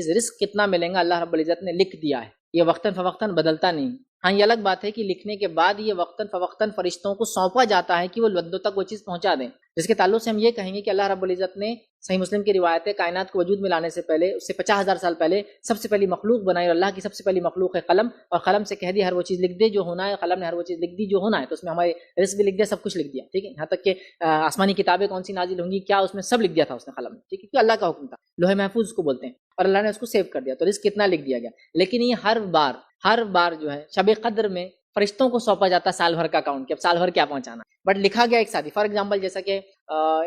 رزق کتنا ملے گا اللہ رب العزت نے لکھ دیا ہے، یہ وقتاً فوقتاً بدلتا نہیں۔ ہاں یہ الگ بات ہے کہ لکھنے کے بعد یہ وقتاً فوقتاً فرشتوں کو سونپا جاتا ہے کہ وہ بندوں تک وہ چیز پہنچا دیں، جس کے تعلق سے ہم یہ کہیں گے کہ اللہ رب العزت نے صحیح مسلم کی روایت ہے کائنات کو وجود میں لانے سے پہلے، اس سے 50,000 سال پہلے سب سے پہلی مخلوق بنائی، اور اللہ کی سب سے پہلی مخلوق ہے قلم، اور قلم سے کہہ دی ہر وہ چیز لکھ دے جو ہونا ہے، قلم نے ہر وہ چیز لکھ دی جو ہونا ہے، تو اس میں ہمارے رزق بھی لکھ دیا، سب کچھ لکھ دیا، ٹھیک ہے، یہاں تک کہ آسمانی کتابیں کون سی نازل ہوں گی کیا، اس میں سب لکھ دیا تھا اس نے قلم میں، ٹھیک ہے، کیونکہ اللہ کا حکم تھا، لوح محفوظ کو بولتے ہیں، اور اللہ نے اس کو سیو کر دیا، تو رزق کتنا لکھ دیا گیا۔ لیکن یہ ہر بار جو ہے شب قدر میں فرشتوں کو سونپا جاتا ہے سال بھر کا اکاؤنٹ کہ اب سال بھر کیا پہنچانا، بٹ لکھا گیا ایک ساتھ ہی۔ فار ایگزامپل جیسا کہ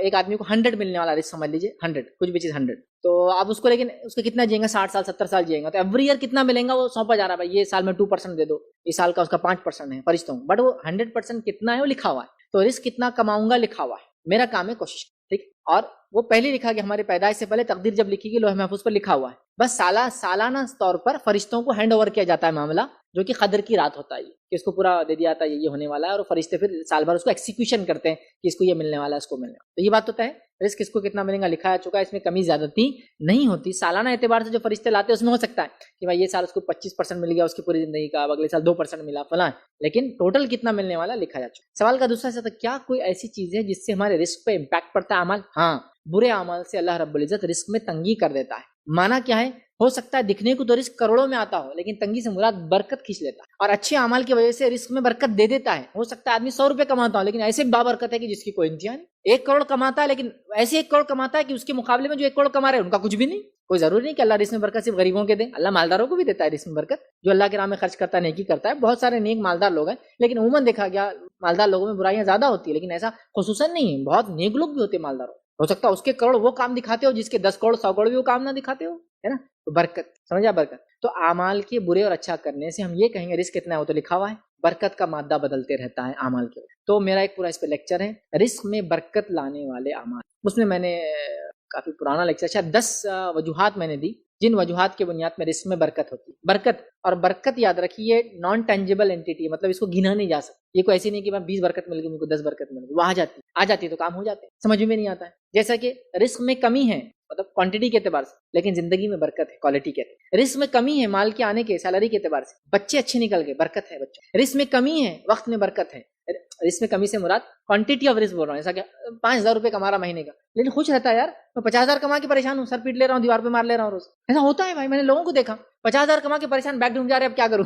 ایک آدمی کو 100 ملنے والا رزق سمجھ لیجیے، 100 کچھ بھی چیز 100، تو آپ اس کو لیکن اس کو کتنا جیئیں گا، 60 سال 70 سال جیئیں گا، تو ایوری ایئر کتنا ملیں گا وہ سونپا جا رہا ہے، بھائی یہ سال میں 2% دے دو، اس سال کا اس کا 5% ہے فرشتوں، بٹ وہ 100% کتنا ہے وہ لکھا ہوا ہے، تو رزق کتنا کماؤں گا لکھا ہوا ہے، میرا کام ہے کوشش، ٹھیک، اور وہ پہلے لکھا گیا ہمارے پیدائش سے پہلے، تقدیر جب لکھی گئی لوح محفوظ پر لکھا ہوا ہے، بس سالانہ طور پر فرشتوں کو ہینڈ اوور کیا جاتا ہے معاملہ، جو کہ قدر کی رات ہوتا ہے کہ اس کو پورا دے دیا تھا یہ ہونے والا ہے، اور فرشتے پھر سال بھر اس کو ایکسیکیوشن کرتے ہیں کہ اس کو یہ ملنے والا ہے، اس کو ملنے والا، تو یہ بات ہوتا ہے رزق کس کو کتنا ملے گا لکھا چکا ہے، اس میں کمی زیادتی نہیں ہوتی۔ سالانہ اعتبار سے جو فرشتے لاتے ہیں اس میں ہو سکتا ہے کہ بھائی یہ سال اس کو 25% مل گیا اس کی پوری زندگی کا، اب اگلے سال 2% ملا فلاں، لیکن ٹوٹل کتنا ملنے والا لکھا جا چکا۔ سوال کا دوسرا حصہ تھا کیا کوئی ایسی چیز ہے جس سے ہمارے رزق پہ امپیکٹ پڑتا ہے اعمال؟ ہاں، برے اعمال سے اللہ رب العزت رزق میں تنگی کر دیتا ہے۔ مانا کیا ہے، ہو سکتا ہے دکھنے کو تو رزق کروڑوں میں آتا ہو، لیکن تنگی سے مراد برکت کھینچ لیتا ہے، اور اچھے اعمال کی وجہ سے رزق میں برکت دے دیتا ہے۔ ہو سکتا ہے آدمی 100 روپے کماتا ہو لیکن ایسے بابرکت ہے کہ جس کی کوئی انتہا نہیں، 1 کروڑ کماتا ہے لیکن ایسے 1 کروڑ کماتا ہے کہ اس کے مقابلے میں جو 1 کروڑ کما رہے ہیں ان کا کچھ بھی نہیں۔ کوئی ضروری نہیں کہ اللہ رزق میں برکت صرف غریبوں کے دے، اللہ مالداروں کو بھی دیتا ہے رزق میں برکت، جو اللہ کے راہ میں خرچ کرتا ہے، نیکی کرتا ہے، بہت سارے نیک مالدار لوگ ہیں، لیکن عموماً دیکھا گیا مالدار لوگوں میں برائیاں زیادہ ہوتی ہے، لیکن ایسا خصوصاً نہیں ہے، بہت نیک لوگ بھی ہوتے ہیں مالداروں، ہو سکتا ہے اس کے کروڑ وہ کام دکھاتے ہو جس کے 10 کروڑ 100 کروڑ بھی وہ کام نہ دکھاتے ہو، ہے نا، تو برکت، سمجھا برکت۔ تو اعمال کے برے اور اچھا کرنے سے ہم یہ کہیں گے رزق کتنا ہے وہ تو لکھا ہوا ہے، برکت کا مادہ بدلتے رہتا ہے اعمال کے۔ تو میرا ایک پورا اس پہ لیکچر ہے رزق میں برکت لانے والے اعمال، اس میں نے کافی پرانا لیکچر، شاید 10 وجوہات میں نے دی جن وجوہات کی بنیاد میں رزق میں برکت ہوتی ہے۔ برکت یاد رکھیے نان ٹینجیبل اینٹی، مطلب اس کو گنا نہیں جا سکتا، یہ کوئی ایسی نہیں کہ میں 20 برکت مل گئی مجھ کو 10 برکت مل گئی، وہ آ جاتی تو کام ہو جاتے ہیں، سمجھ میں نہیں آتا ہے۔ جیسا کہ رزق میں کمی ہے مطلب کوانٹٹی کے اعتبار سے، لیکن زندگی میں برکت ہے کوالٹی کے اعتبار۔ رزق میں کمی ہے مال کے آنے کے سیلری کے اعتبار سے، بچے اچھے نکل گئے برکت ہے بچوں۔ رزق میں کمی ہے وقت میں برکت ہے، رزق میں کمی سے مراد کوانٹٹی آف رزق بول رہا ہوں، ایسا کہ 5,000 روپے کما رہا مہینے کا لیکن خوش رہتا ہے، یار میں 50,000 کما کے پریشان ہوں، سر پیٹ لے رہا ہوں، دیوار پہ مار لے رہا ہوں روز، ایسا ہوتا ہے بھائی، میں نے لوگوں کو دیکھا 50,000 کما کے پریشان، بینک ڈوب جا رہے اب کیا کروں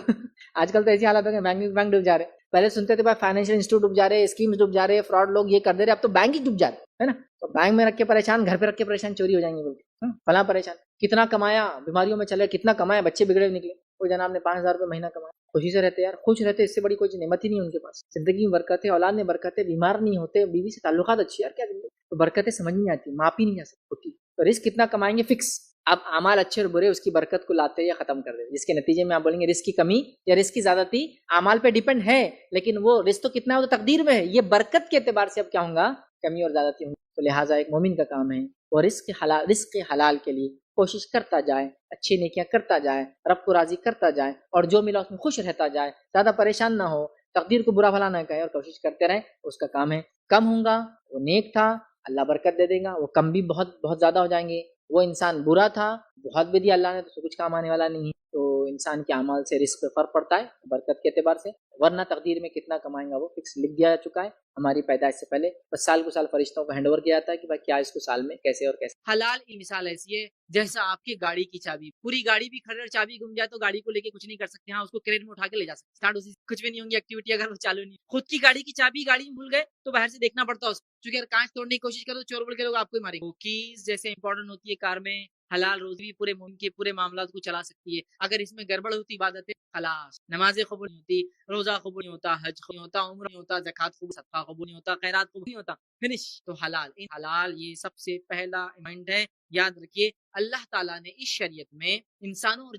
آج کل تو ایسی حالت ہے کہ بینک ڈوب جا رہے، پہلے سنتے تھے بھائی فائنینشیل انسٹیٹیوٹ ڈوب جا رہے، اسکیمز ڈوب جا رہے، فراڈ لوگ یہ کر دے رہے، اب تو بینک ہی ڈوب جا رہے ہے نا، تو بینک میں رکھ کے پریشان، گھر پہ رکھ کے پریشان، چوری ہو جائیں گے بول کے فلاں پریشان، کتنا کمایا بیماریوں میں چلے، کتنا کمایا بچے بگڑے نکلے، کوئی جناب نے 5,000 روپے مہینہ کمایا، خوشی سے رہتے یار، خوش رہتے، اس سے بڑی کوئی نعمت ہی نہیں ان کے پاس، زندگی میں برکت ہے، اولاد میں برکت ہے، بیمار نہیں ہوتے، بیوی سے تعلقات اچھی، یار کیا زندگی، تو برکتیں سمجھ نہیں آتی، ماپی نہیں جا سکتی، تو رزق کتنا کمائیں گے فکس، آپ اعمال اچھے اور برے اس کی برکت کو لاتے یا ختم کر دیتے، جس کے نتیجے میں آپ بولیں گے رزق کی کمی یا رزق کی زیادتی اعمال پہ ڈیپینڈ ہے، لیکن وہ رزق تو کتنا ہے وہ تو تقدیر میں ہے، یہ برکت کے اعتبار سے اب کیا ہوں گا کمی اور زیادتی ہوں گی، تو لہٰذا ایک مومن کا کام ہے وہ رزق حلال کے لیے کوشش کرتا جائے، اچھی نیکیاں کرتا جائے، رب کو راضی کرتا جائے، اور جو ملا اس میں خوش رہتا جائے، زیادہ پریشان نہ ہو، تقدیر کو برا بھلا نہ کہے اور کوشش کرتے رہے، اس کا کام ہے۔ کم ہوں گا وہ نیک تھا اللہ برکت دے دے گا، وہ کم بھی بہت بہت زیادہ ہو جائیں گے، وہ انسان برا تھا بہت بھی دیا اللہ نے تو کچھ کام آنے والا نہیں ہے، تو انسان کے اعمال سے رزق پہ فرق پڑتا ہے برکت کے اعتبار سے، ورنہ تقدیر میں کتنا کمائیں گا وہ فکس لکھ دیا جا چکا ہے ہماری پیدائش سے پہلے، بس سال کو سال فرشتوں کو ہینڈ اوور کیا جاتا ہے کہ بھائی کیا اس کو سال میں کیسے اور کیسے۔ حلال کی مثال ایسی ہے جیسا آپ کی گاڑی کی چابی، پوری گاڑی بھی کھڑ چابی گم جائے تو گاڑی کو لے کے کچھ نہیں کر سکتے، ہاں اس کو کریٹ میں اٹھا کے لے جا سکتے، اسٹارٹ اسی کچھ بھی نہیں ہوں گی ایکٹیویٹی اگر وہ چالو نہیں۔ خود کی گاڑی کی چابی گاڑی میں بھول گئے تو باہر سے دیکھنا پڑتا ہے اس کو، چونکہ اگر کانچ توڑنے کی کوشش کرو تو چور بول کے لوگ آپ کو ہی ماریں گے۔ کیز جیسے امپورٹنٹ ہوتی ہے کار میں، حلال روزی بھی پورے مومن کے پورے معاملات کو چلا سکتی ہے، اگر اس میں گڑبڑ ہوتی عبادتیں خلاص، نمازیں قبول نہیں ہوتی، روزہ قبول نہیں ہوتا، حج قبول نہیں ہوتا، عمرہ نہیں ہوتا، زکوٰۃ قبول، صدقہ قبول نہیں ہوتا، خیرات قبول نہیں ہوتا، فنش۔ تو حلال یہ سب سے پہلا ایمنٹ ہے، یاد رکھیے اللہ تعالیٰ نے اس شریعت میں انسانوں اور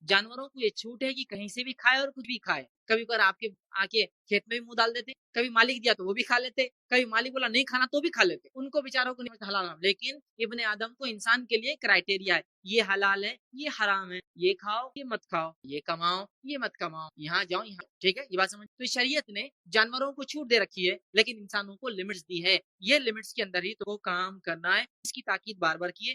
جانوروں کو یہ چھوٹ ہے کہ کہیں سے بھی کھائے اور کچھ بھی کھائے، کبھی پر آپ کے آ کے کھیت میں بھی منہ ڈال دیتے، کبھی مالک دیا تو وہ بھی کھا لیتے، کبھی مالک بولا نہیں کھانا تو بھی کھا لیتے، ان کو بیچاروں کو نہیں حلال، لیکن ابن آدم کو انسان کے لیے کرائٹیریا ہے، یہ حلال ہے یہ حرام ہے، یہ کھاؤ یہ مت کھاؤ، یہ کماؤ یہ مت کماؤ، یہاں جاؤ یہاں، ٹھیک ہے یہ بات سمجھ۔ تو شریعت نے جانوروں کو چھوٹ دے رکھی ہے لیکن انسانوں کو لمٹس دی ہے، یہ لمٹس کے اندر ہی تو کام کرنا ہے، اس کی تاکید بار بار کیے۔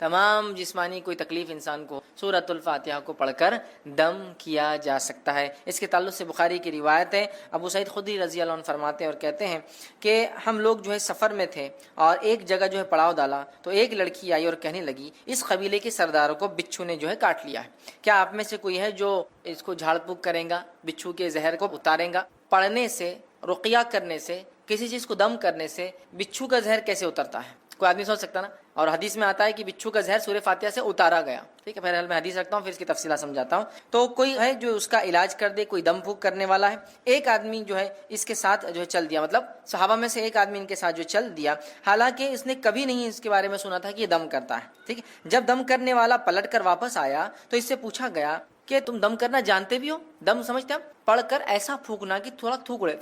تمام جسمانی کوئی تکلیف انسان کو سورۃ الفاتحہ کو پڑھ کر دم کیا جا سکتا ہے۔ اس کے تعلق سے بخاری کی روایت ہے، ابو سعید خدری رضی اللہ عنہ فرماتے ہیں اور کہتے ہیں کہ ہم لوگ جو ہے سفر میں تھے اور ایک جگہ جو ہے پڑاؤ ڈالا تو ایک لڑکی آئی اور کہنے لگی اس قبیلے کے سرداروں کو بچھو نے جو ہے کاٹ لیا ہے، کیا آپ میں سے کوئی ہے جو اس کو جھاڑ پھونک کرے گا، بچھو کے زہر کو اتارے گا؟ پڑھنے سے، رقیہ کرنے سے، کسی چیز کو دم کرنے سے بچھو کا زہر کیسے اترتا ہے؟ کوئی آدمی سوچ سکتا نا؟ اور حدیث میں آتا ہے کہ بچھو کا زہر سورہ فاتحہ سے اتارا گیا، ٹھیک ہے، بہرحال میں حدیث رکھتا ہوں پھر اس کی تفصیلات سمجھاتا ہوں۔ تو کوئی ہے جو اس کا علاج کر دے، کوئی دم پھونک کرنے والا ہے، ایک آدمی جو ہے اس کے ساتھ جو ہے چل دیا، مطلب صحابہ میں سے ایک آدمی ان کے ساتھ جو چل دیا، حالانکہ اس نے کبھی نہیں اس کے بارے میں سنا تھا کہ یہ دم کرتا ہے، ٹھیک ہے۔ جب دم کرنے والا پلٹ کر واپس آیا تو اس سے پوچھا گیا کہ تم دم کرنا جانتے بھی ہو؟ دم سمجھتے ہیں؟ پڑھ کر ایسا پھونکنا کہ تھوڑا تھوک اڑے،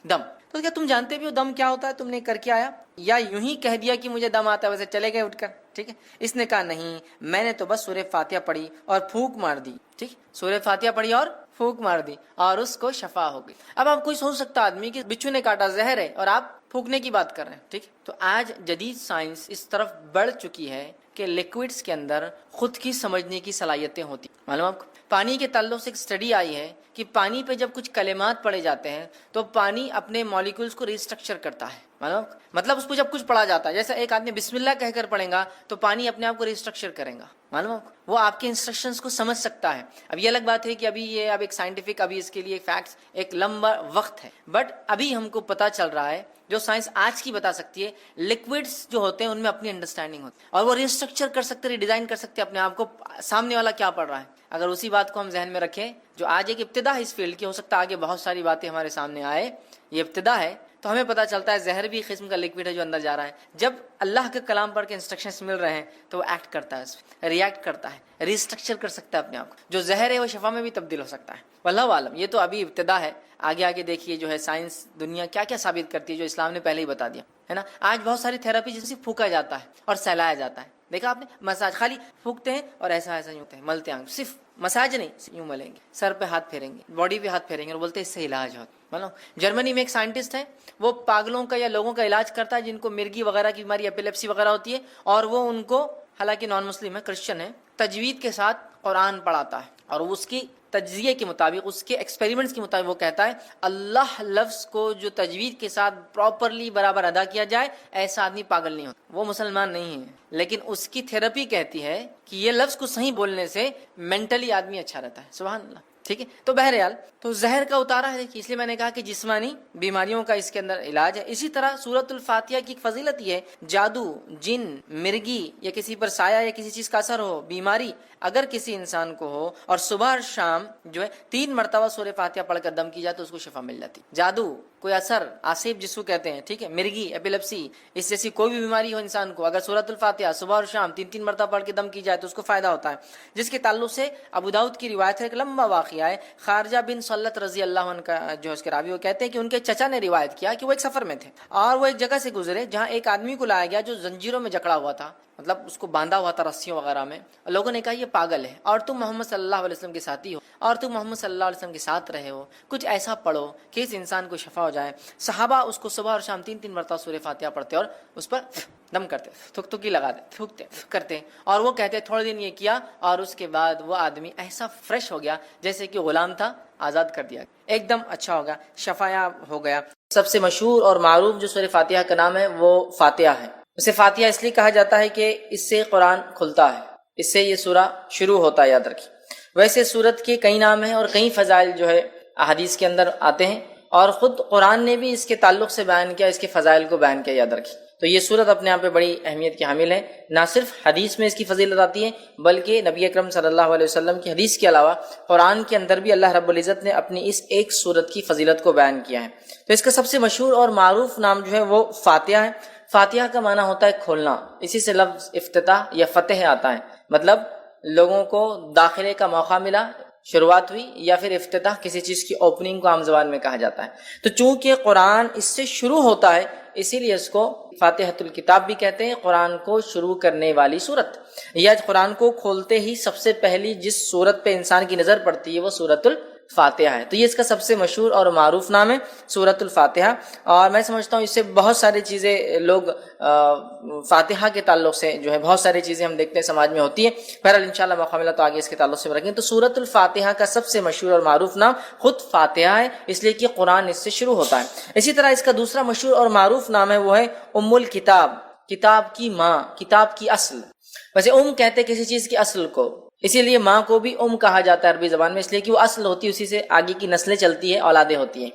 دم۔ تو کیا تم جانتے بھی ہو دم کیا ہوتا ہے؟ تم نے کر کے آیا یا یوں ہی کہہ دیا کہ مجھے دم آتا ہے ویسے چلے گئے اٹھ کر؟ ٹھیک ہے، اس نے کہا نہیں، میں نے تو بس سورہ فاتحہ پڑھی اور پھونک مار دی، ٹھیک، سورہ فاتحہ پڑھی اور پھونک مار دی اور اس کو شفا ہو گئی۔ اب آپ کوئی سوچ سکتا آدمی کہ بچھو نے کاٹا، زہر ہے، اور آپ پھونکنے کی بات کر رہے ہیں، ٹھیک۔ تو آج جدید سائنس اس طرف بڑھ چکی ہے کہ لیکوڈز کے اندر خود کی سمجھنے کی صلاحیتیں ہوتی ہیں۔ معلوم آپ کو پانی کے تعلق سے ایک اسٹڈی آئی ہے کہ پانی پہ جب کچھ کلمات پڑھے جاتے ہیں تو پانی اپنے مالیکولز کو ریسٹرکچر کرتا ہے، مطلب اس کو جب کچھ پڑھا جاتا ہے، جیسے ایک آدمی بسم اللہ کہہ کر پڑھے گا تو پانی اپنے آپ کو ریسٹرکچر کرے گا، معلوم وہ آپ کے انسٹرکشنز کو سمجھ سکتا ہے۔ اب یہ الگ بات ہے کہ ابھی یہ اب ایک سائنٹیفک، ابھی اس کے لیے فیکٹس ایک لمبا وقت ہے، بٹ ابھی ہم کو پتہ چل رہا ہے جو سائنس آج کی بتا سکتی ہے، لکوڈز جو ہوتے ہیں ان میں اپنی انڈرسٹینڈنگ ہوتی ہے اور وہ ریسٹرکچر کر سکتے، ریڈیزائن کر سکتے اپنے آپ کو، سامنے والا کیا پڑھ رہا ہے۔ اگر اسی بات کو ہم ذہن میں رکھیں، جو آج ایک ابتدا ہے اس فیلڈ کی، ہو سکتا ہے آگے بہت ساری باتیں ہمارے سامنے آئے، یہ ابتدا ہے، تو ہمیں پتہ چلتا ہے زہر بھی قسم کا لکوڈ ہے جو اندر جا رہا ہے۔ جب اللہ کے کلام پڑھ کے انسٹرکشنز مل رہے ہیں تو وہ ایکٹ کرتا ہے، اس پہ ریئیکٹ کرتا ہے، ریسٹرکچر کر سکتا ہے اپنے آپ کو، جو زہر ہے وہ شفا میں بھی تبدیل ہو سکتا ہے۔ واللہ عالم، یہ تو ابھی ابتدا ہے، آگے آگے دیکھیے جو ہے سائنس دنیا کیا کیا ثابت کرتی ہے جو اسلام نے پہلے ہی بتا دیا ہے نا۔ آج بہت ساری تھراپی جیسے پھونکا جاتا ہے اور سہلایا جاتا ہے، دیکھا آپ نے، مساج، خالی پھونکتے ہیں اور ایسا ایسا یوں ہوتے ہیں، ملتے ہیں، صرف مساج نہیں، یوں ملیں گے، سر پہ ہاتھ پھیریں گے، باڈی پہ ہاتھ پھیریں گے اور بولتے ہیں اس سے علاج ہوتا ہے۔ جرمنی میں ایک سائنٹسٹ ہے، وہ پاگلوں کا یا لوگوں کا علاج کرتا ہے جن کو مرگی وغیرہ کی بیماری، ایپیلیپسی وغیرہ ہوتی ہے، اور وہ ان کو، حالانکہ نان مسلم ہے، کرسچن ہے، تجوید کے ساتھ قرآن پڑھاتا ہے اور اس کی تجزیے کے مطابق، اس کے ایکسپیریمنٹس کے مطابق وہ کہتا ہے اللہ لفظ کو جو تجوید کے ساتھ پراپرلی برابر ادا کیا جائے، ایسا آدمی پاگل نہیں ہوتا۔ وہ مسلمان نہیں ہے لیکن اس کی تھراپی کہتی ہے کہ یہ لفظ کو صحیح بولنے سے مینٹلی آدمی اچھا رہتا ہے، سبحان اللہ، ٹھیک ہے۔ تو بہرحال تو زہر کا اتارا ہے، اس لیے میں نے کہا کہ جسمانی بیماریوں کا اس کے اندر علاج ہے۔ اسی طرح سورۃ الفاتحہ کی فضیلت یہ ہے، جادو، جن، مرگی یا کسی پر سایہ یا کسی چیز کا اثر ہو، بیماری اگر کسی انسان کو ہو اور صبح اور شام جو ہے 3 مرتبہ سورہ فاتحہ پڑھ کر دم کی جائے تو اس کو شفا مل جاتی۔ جادو، کوئی اثر، آصف جس کو کہتے ہیں، ٹھیک ہے، مرگی، ایپیلیپسی، اس جیسی کوئی بھی بیماری ہو انسان کو، اگر سورۃ الفاتحہ صبح اور شام 3 مرتبہ پڑھ کے دم کی جائے تو اس کو فائدہ ہوتا ہے۔ جس کے تعلق سے ابو داؤد کی روایت ہے، ایک لمبا واقعہ ہے، خارجہ بن سلت رضی اللہ عنہ کا جو اس کے راوی، وہ کہتے ہیں کہ ان کے چچا نے روایت کیا کہ وہ ایک سفر میں تھے اور وہ ایک جگہ سے گزرے جہاں ایک آدمی کو لایا گیا جو زنجیروں میں جکڑا ہوا تھا، مطلب اس کو باندھا ہوا تھا رسیوں وغیرہ میں، اور لوگوں نے کہا یہ پاگل ہے اور تم محمد صلی اللہ علیہ وسلم کے ساتھی ہو اور تم محمد صلی اللہ علیہ وسلم کے ساتھ رہے ہو، کچھ ایسا پڑھو کہ اس انسان کو شفا ہو جائے۔ صحابہ اس کو صبح اور شام 3 مرتبہ سورہ فاتحہ پڑھتے اور اس پر دم کرتے، تھک تھکی لگاتے، تھوکتے کرتے، اور وہ کہتے تھوڑے دن یہ کیا اور اس کے بعد وہ آدمی ایسا فریش ہو گیا جیسے کہ غلام تھا، آزاد کر دیا، ایک دم اچھا ہو گیا، شفایاب ہو گیا۔ سب سے مشہور اور معروف جو سورہ فاتحہ کا نام ہے وہ فاتحہ ہے۔ اسے فاتحہ اس لیے کہا جاتا ہے کہ اس سے قرآن کھلتا ہے، اس سے یہ سورہ شروع ہوتا ہے، یاد رکھیے۔ ویسے سورت کے کئی نام ہیں اور کئی فضائل جو ہے احادیث کے اندر آتے ہیں اور خود قرآن نے بھی اس کے تعلق سے بیان کیا، اس کے فضائل کو بیان کیا، یاد رکھیے۔ تو یہ سورت اپنے آپ میں بڑی اہمیت کی حامل ہے، نہ صرف حدیث میں اس کی فضیلت آتی ہے بلکہ نبی اکرم صلی اللہ علیہ وسلم کی حدیث کے علاوہ قرآن کے اندر بھی اللہ رب العزت نے اپنی اس ایک سورت کی فضیلت کو بیان کیا ہے۔ تو اس کا سب سے مشہور اور معروف نام جو ہے وہ فاتحہ ہے۔ فاتحہ کا معنی ہوتا ہے کھولنا، اسی سے لفظ افتتاح یا فتح آتا ہے، مطلب لوگوں کو داخلے کا موقع ملا، شروعات ہوئی، یا پھر افتتاح کسی چیز کی اوپننگ کو عام زبان میں کہا جاتا ہے۔ تو چونکہ قرآن اس سے شروع ہوتا ہے اسی لیے اس کو فاتحۃ الکتاب بھی کہتے ہیں، قرآن کو شروع کرنے والی سورت، یا قرآن کو کھولتے ہی سب سے پہلی جس سورت پہ انسان کی نظر پڑتی ہے وہ سورۃ الفاتحہ ہے. تو یہ اس کا سب سے مشہور اور معروف نام ہے سورۃ الفاتحہ. اور میں سمجھتا ہوں اس سے بہت ساری چیزیں لوگ فاتحہ کے تعلق سے جو ہے بہت ساری چیزیں ہم دیکھتے ہیں سماج میں ہوتی ہیں. بہرحال انشاءاللہ موقع ملا تو آگے اس کے تعلق سے رکھیں. تو سورۃ الفاتحہ کا سب سے مشہور اور معروف نام خود فاتحہ ہے، اس لیے کہ قرآن اس سے شروع ہوتا ہے. اسی طرح اس کا دوسرا مشہور اور معروف نام ہے وہ ہے ام الکتاب، کتاب کی ماں، کتاب کی اصل. ویسے کہتے کسی چیز کی اصل کو، اسی لیے ماں کو بھی کہا جاتا ہے عربی زبان میں، اس لیے کہ وہ اصل ہوتی ہے، اسی سے آگے کی نسلیں چلتی ہے، اولادیں ہوتی ہیں.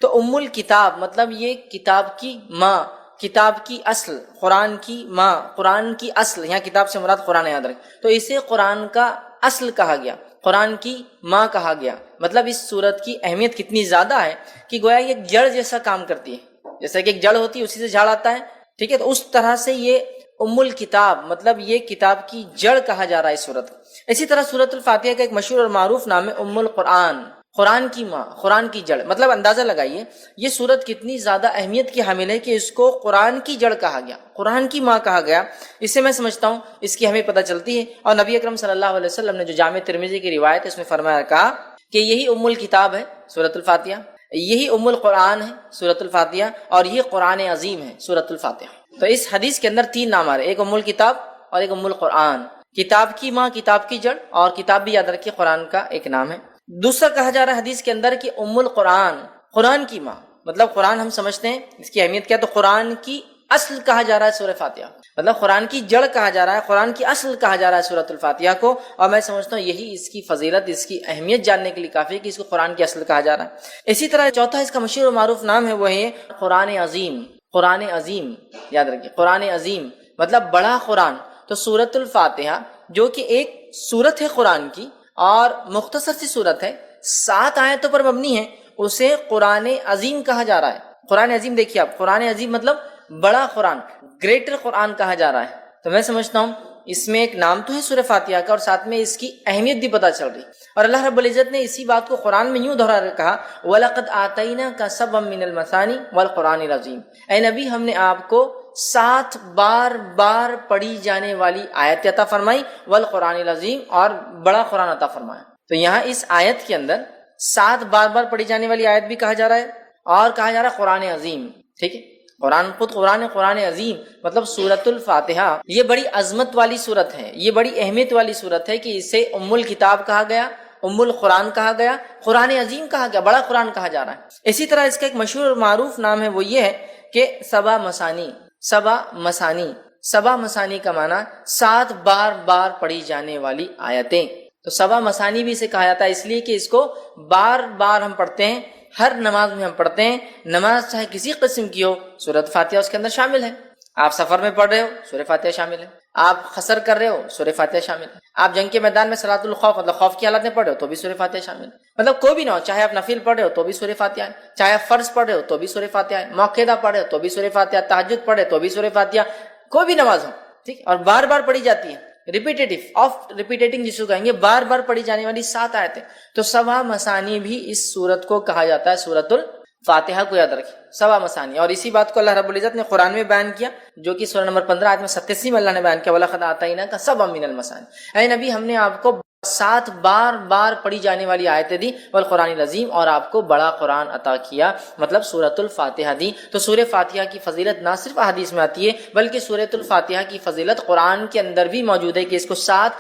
تو ام الکتاب مطلب یہ کتاب کی ماں، کتاب کی اصل، قرآن کی ماں، قرآن کی اصل. یہاں کتاب سے مراد قرآن یاد رکھیں. تو اسے قرآن کا اصل کہا گیا، قرآن کی ماں کہا گیا. مطلب اس سورت کی اہمیت کتنی زیادہ ہے کہ گویا یہ جڑ جیسا کام کرتی ہے، جیسا کہ ایک جڑ ہوتی ہے اسی سے جھاڑ آتا ہے، ٹھیک ہے. تو اس طرح سے یہ ام الکتاب مطلب یہ کتاب کی جڑ کہا جا رہا ہے اس سورت. اسی طرح سورۃ الفاتحہ کا ایک مشہور اور معروف نام ہے ام القرآن، قرآن کی ماں، قرآن کی جڑ. مطلب اندازہ لگائیے یہ سورت کتنی زیادہ اہمیت کی حامل ہے کہ اس کو قرآن کی جڑ کہا گیا، قرآن کی ماں کہا گیا. اس سے میں سمجھتا ہوں اس کی ہمیں پتہ چلتی ہے. اور نبی اکرم صلی اللہ علیہ وسلم نے جو جامع ترمذی کی روایت ہے اس میں فرمایا، کہا کہ یہی ام الکتاب ہے سورۃ الفاتحہ، یہی ام القرآن ہے سورۃ الفاتحہ، اور یہ قرآن عظیم ہے سورۃ الفاتحہ. تو اس حدیث کے اندر تین نام آ رہے ہیں، ایک ام الکتاب اور ایک ام القرآن. کتاب کی ماں، کتاب کی جڑ، اور کتاب بھی یاد رکھیے قرآن کا ایک نام ہے. دوسرا کہا جا رہا ہے حدیث کے اندر کہ ام القرآن، قرآن کی ماں. مطلب قرآن ہم سمجھتے ہیں اس کی اہمیت کیا، تو قرآن کی اصل کہا جا رہا ہے سورہ فاتحہ، مطلب قرآن کی جڑ کہا جا رہا ہے، قرآن کی اصل کہا جا رہا ہے سورۃ الفاتحہ کو. اور میں سمجھتا ہوں یہی اس کی فضیلت، اس کی اہمیت جاننے کے لیے کافی ہے کہ اس کو قرآن کی اصل کہا جا رہا ہے. اسی طرح چوتھا اس کا مشہور و معروف نام ہے وہ ہے قرآن عظیم. قرآن عظیم یاد رکھیے، قرآن عظیم مطلب بڑا قرآن. تو سورۃ الفاتحہ جو کہ ایک سورت ہے قرآن کی اور مختصر سی سورت ہے، 7 آیتوں پر مبنی ہے، اسے قرآن عظیم کہا جا رہا ہے. قرآن عظیم دیکھیے آپ، قرآن عظیم مطلب بڑا قرآن، گریٹر قرآن کہا جا رہا ہے. تو میں سمجھتا ہوں اس میں ایک نام تو ہے سورہ فاتحہ کا، اور ساتھ میں اس کی اہمیت بھی پتہ چل رہی. اور اللہ رب العزت نے اسی بات کو قرآن میں یوں دہرا کر کہا، وَلَقَدْ آتَيْنَاكَ سَبْعًا مِّنَ الْمَثَانِي وَالْقُرْآنِ الْعَظِيمِ. اے نبی ہم نے آپ کو 7 بار پڑھی جانے والی آیت عطا فرمائی، والقرآن العظیم، اور بڑا قرآن عطا فرمایا. تو یہاں اس آیت کے اندر 7 بار پڑھی جانے والی آیت بھی کہا جا رہا ہے، اور کہا جا رہا ہے قرآن عظیم. ٹھیک ہے، قرآن خود قرآن عظیم مطلب سورۃ الفاتحہ یہ بڑی عظمت والی سورت ہے، یہ بڑی اہمیت والی سورت ہے کہ اسے ام الکتاب کہا گیا، ام القرآن کہا گیا، قرآن عظیم کہا گیا، بڑا قرآن کہا جا رہا ہے. اسی طرح اس کا ایک مشہور اور معروف نام ہے وہ یہ ہے کہ سبع مثانی. سبع مثانی کا معنی 7 بار پڑھی جانے والی آیتیں. تو سبع مثانی بھی اسے کہا جاتا ہے اس لیے کہ اس کو بار ہم پڑھتے ہیں، ہر نماز میں ہم پڑھتے ہیں. نماز چاہے کسی قسم کی ہو، سورۃ فاتحہ اس کے اندر شامل ہے. آپ سفر میں پڑھ رہے ہو، سورہ فاتحہ شامل ہے. آپ خسر کر رہے ہو، سورہ فاتحہ شامل ہے. آپ جنگ کے میدان میں صلاۃ الخوف مطلب خوف کی حالت میں پڑھ رہے ہو تو بھی سورہ فاتحہ شامل ہے. مطلب کوئی بھی نہ ہو، چاہے آپ نفل پڑھ رہے ہو تو بھی سورہ فاتحہ ہے، چاہے آپ فرض پڑھ رہے ہو تو بھی سورہ فاتحہ ہے، موقعہ پڑھ رہے ہو تو بھی سورہ فاتحہ، تہجد پڑھ رہے تو بھی سورہ فاتحہ. کوئی بھی نماز ہو، ٹھیک، اور بار پڑھی جاتی ہے، ریپیٹنگ جس کو کہیں گے، بار پڑھی جانے والی 7 آیتیں. تو سبع مثانی بھی اس سورت کو کہا جاتا ہے، سورۃ الفاتحہ کو یاد رکھیں، سبع مثانی. اور اسی بات کو اللہ رب العزت نے قرآن میں بیان کیا، جو کہ سورہ نمبر 15 آیت میں 87 میں اللہ نے بیان کیا، وَلَقَدْ آتَيْنَاكَ سَبْعًا مِّنَ الْمَثَانِي. اے نبی ہم نے آپ کو 7 بار پڑھی جانے والی آیتیں دی، والقرآن العظیم، اور آپ کو بڑا قرآن عطا کیا، مطلب سورۃ الفاتحہ دی. تو سورہ فاتحہ کی فضیلت نہ صرف احادیث میں آتی ہے بلکہ سورۃ الفاتحہ کی فضیلت قرآن کے اندر بھی موجود ہے کہ اس کو 7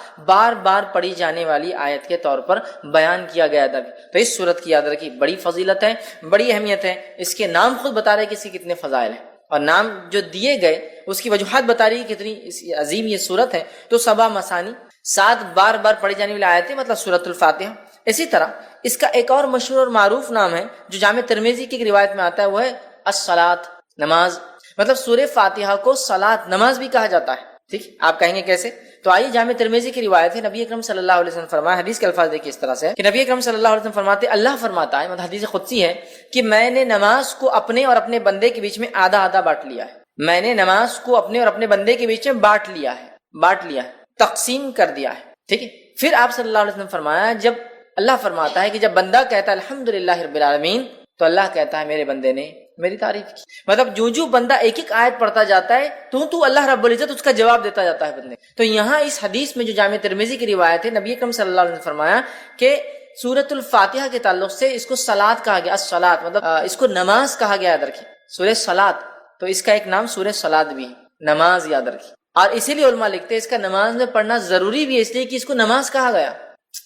بار پڑھی جانے والی آیت کے طور پر بیان کیا گیا تھا. تو اس سورت کی یاد رکھیے بڑی فضیلت ہے، بڑی اہمیت ہے. اس کے نام خود بتا رہے کہ اس کے کتنے فضائل ہیں، اور نام جو دیے گئے اس کی وجوہات بتا رہی ہے کتنی عظیم یہ سورت ہے. تو سبع مثانی 7 بار پڑھی جانے والی آیتیں مطلب سورۃ الفاتحہ. اسی طرح اس کا ایک اور مشہور اور معروف نام ہے جو جامع ترمذی کی روایت میں آتا ہے، وہ ہے الصلاۃ، نماز. مطلب سورہ فاتحہ کو صلاۃ، نماز بھی کہا جاتا ہے. ٹھیک، آپ کہیں گے کیسے؟ تو آئیے جامع ترمذی کی روایت ہے، نبی اکرم صلی اللہ علیہ وسلم فرمایا، حدیث کے الفاظ دیکھیے اس طرح سے کہ نبی اکرم صلی اللہ علیہ وسلم فرماتے، اللہ فرماتا ہے، مطلب حدیث قدسی ہے کہ میں نے نماز کو اپنے اور اپنے بندے کے بیچ میں آدھا بانٹ لیا ہے. میں نے نماز کو اپنے اور اپنے بندے کے بیچ میں بانٹ لیا ہے، تقسیم کر دیا ہے. ٹھیک ہے، پھر آپ صلی اللہ علیہ وسلم فرمایا، جب اللہ فرماتا ہے کہ جب بندہ کہتا ہے الحمدللہ رب العالمین، تو اللہ کہتا ہے میرے بندے نے میری تعریف کی. مطلب جو بندہ ایک آیت پڑھتا جاتا ہے تو اللہ رب العزت اس کا جواب دیتا جاتا ہے بندے. تو یہاں اس حدیث میں جو جامع ترمذی کی روایت ہے، نبی اکرم صلی اللہ علیہ وسلم نے فرمایا کہ سورۃ الفاتحہ کے تعلق سے اس کو صلاۃ کہا گیا، الصلاۃ مطلب اس کو نماز کہا گیا، یاد رکھیں سورہ صلاۃ، تو اس کا ایک نام سورہ صلاۃ بھی ہے، نماز، یاد رکھیں۔ اور اسی لیے علماء لکھتے ہیں اس کا نماز میں پڑھنا ضروری بھی ہے، اس لیے کہ اس کو نماز کہا گیا،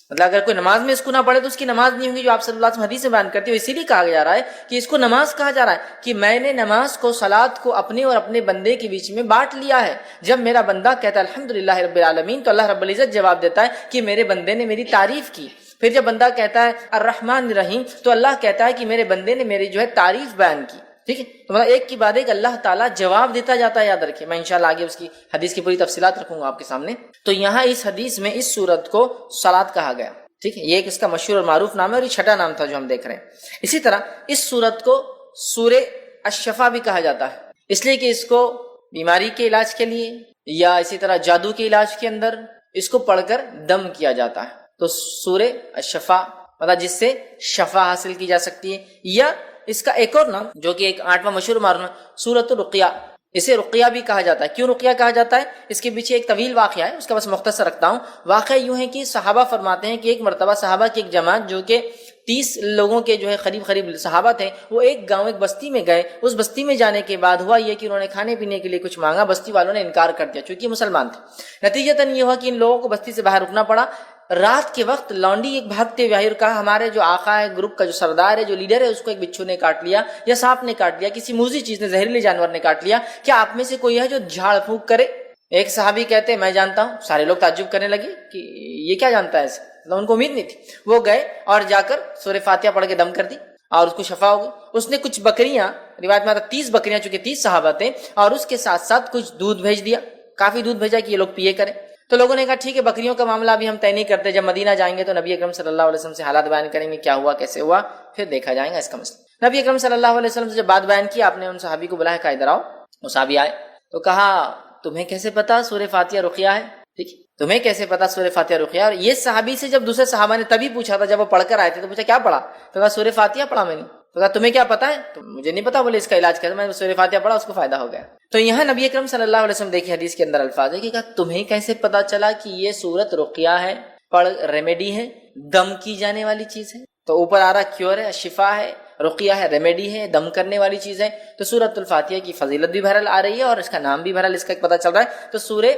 مطلب اگر کوئی نماز میں اس کو نہ پڑھے تو اس کی نماز نہیں ہوگی، جو آپ صلی اللہ علیہ وسلم حدیث میں بیان کرتے ہو، اسی لیے کہا جا رہا ہے کہ اس کو نماز کہا جا رہا ہے کہ میں نے نماز کو، صلاۃ کو اپنے اور اپنے بندے کے بیچ میں بانٹ لیا ہے۔ جب میرا بندہ کہتا ہے الحمدللہ رب العالمین تو اللہ رب العزت جواب دیتا ہے کہ میرے بندے نے میری تعریف کی۔ پھر جب بندہ کہتا ہے الرحمن الرحیم تو اللہ کہتا ہے کہ میرے بندے نے میری جو ہے تعریف بیان کی، ٹھیک ہے؟ تو مطلب ایک کی بعد ایک اللہ تعالیٰ جواب دیتا جاتا ہے، یاد رکھیں۔ میں انشاءاللہ آگے اس کی حدیث کی پوری تفصیلات رکھوں گا آپ کے سامنے۔ تو یہاں اس حدیث میں اس سورت کو صلاۃ کہا گیا، ٹھیک ہے؟ یہ ایک اس کا مشہور اور معروف نام ہے، اور یہ چھٹا نام تھا جو ہم دیکھ رہے ہیں۔ اسی طرح اس سورت کو سورہ الشفا بھی کہا جاتا ہے، اس لیے کہ اس کو بیماری کے علاج کے لیے یا اسی طرح جادو کے علاج کے اندر اس کو پڑھ کر دم کیا جاتا ہے۔ تو سورہ الشفا مطلب جس سے شفا حاصل کی جا سکتی ہے، یا اس کا ایک اور نام جو کہ ایک 8واں مشہور معروف سورۃ الرقیہ، اسے رقیہ بھی کہا جاتا ہے۔ کیوں رقیہ کہا جاتا ہے؟ اس کے پیچھے ایک طویل واقعہ ہے، اس کا بس مختصر رکھتا ہوں۔ واقعہ یوں ہے کہ صحابہ فرماتے ہیں کہ ایک مرتبہ صحابہ کی ایک جماعت جو کہ 30 لوگوں کے جو ہے قریب صحابہ تھے، وہ ایک گاؤں، ایک بستی میں گئے۔ اس بستی میں جانے کے بعد ہوا یہ کہ انہوں نے کھانے پینے کے لیے کچھ مانگا، بستی والوں نے انکار کر دیا چونکہ مسلمان تھے۔ نتیجتاً یہ ہوا کہ ان لوگوں کو بستی سے باہر رکنا پڑا۔ رات کے وقت لونڈی ایک بھاگتے ہوئے آئی اور کہا ہمارے جو آقا ہے، گروپ کا جو سردار ہے، جو لیڈر ہے، اس کو ایک بچھو نے کاٹ لیا یا سانپ نے کاٹ لیا، کسی موذی چیز نے، زہریلے جانور نے کاٹ لیا، کیا آپ میں سے کوئی ہے جو جھاڑ پھونک کرے؟ ایک صحابی کہتے ہیں میں جانتا ہوں۔ سارے لوگ تعجب کرنے لگے کہ یہ کیا جانتا ہے، مطلب ان کو امید نہیں تھی۔ وہ گئے اور جا کر سورہ فاتحہ پڑھ کے دم کر دی اور اس کو شفا ہو گئی۔ اس نے کچھ بکریاں، روایت میں آتا 30 بکریاں، چونکہ 30 صحابہ تھے، اور اس کے ساتھ ساتھ کچھ دودھ بھیج دیا، کافی دودھ بھیجا کہ یہ لوگ پیے کریں۔ تو لوگوں نے کہا ٹھیک ہے، بکریوں کا معاملہ ابھی ہم طے نہیں کرتے، جب مدینہ جائیں گے تو نبی اکرم صلی اللہ علیہ وسلم سے حالات بیان کریں گے، کیا ہوا کیسے ہوا، پھر دیکھا جائے گا اس کا مسئلہ۔ نبی اکرم صلی اللہ علیہ وسلم سے جب بات بیان کی، آپ نے ان صحابی کو بلایا، کہا ادھر آؤ۔ وہ صحابی آئے تو کہا تمہیں کیسے پتا سورہ فاتحہ رقیہ ہے؟ ٹھیک، تمہیں کیسے پتا سورہ فاتحہ رقیہ؟ اور یہ صحابی سے جب دوسرے صحابہ نے تبھی پوچھا تھا، جب وہ پڑھ کر آئے تھے تو پوچھا کیا پڑھا؟ تو کہا سورہ فاتحہ پڑھا میں نے۔ تو کہا تمہیں کیا پتا ہے؟ تو مجھے نہیں پتا، بولے اس کا علاج کر، میں نے سورہ فاتحہ پڑھا، اس کو فائدہ ہو گیا۔ تو یہاں نبی اکرم صلی اللہ علیہ وسلم دیکھیے حدیث کے اندر الفاظ ہے کہ کہا تمہیں کیسے پتا چلا کہ یہ سورت رقیہ ہے، پڑھ ریمیڈی ہے، دم کی جانے والی چیز ہے؟ تو اوپر آ رہا کیور ہے، شفا ہے، رقیہ ہے، ریمیڈی ہے، دم کرنے والی چیز ہے۔ تو سورۃ الفاتحہ کی فضیلت بھی بہرحال آ رہی ہے اور اس کا نام بھی بہرحال اس کا ایک پتہ چل رہا ہے۔ تو سورہ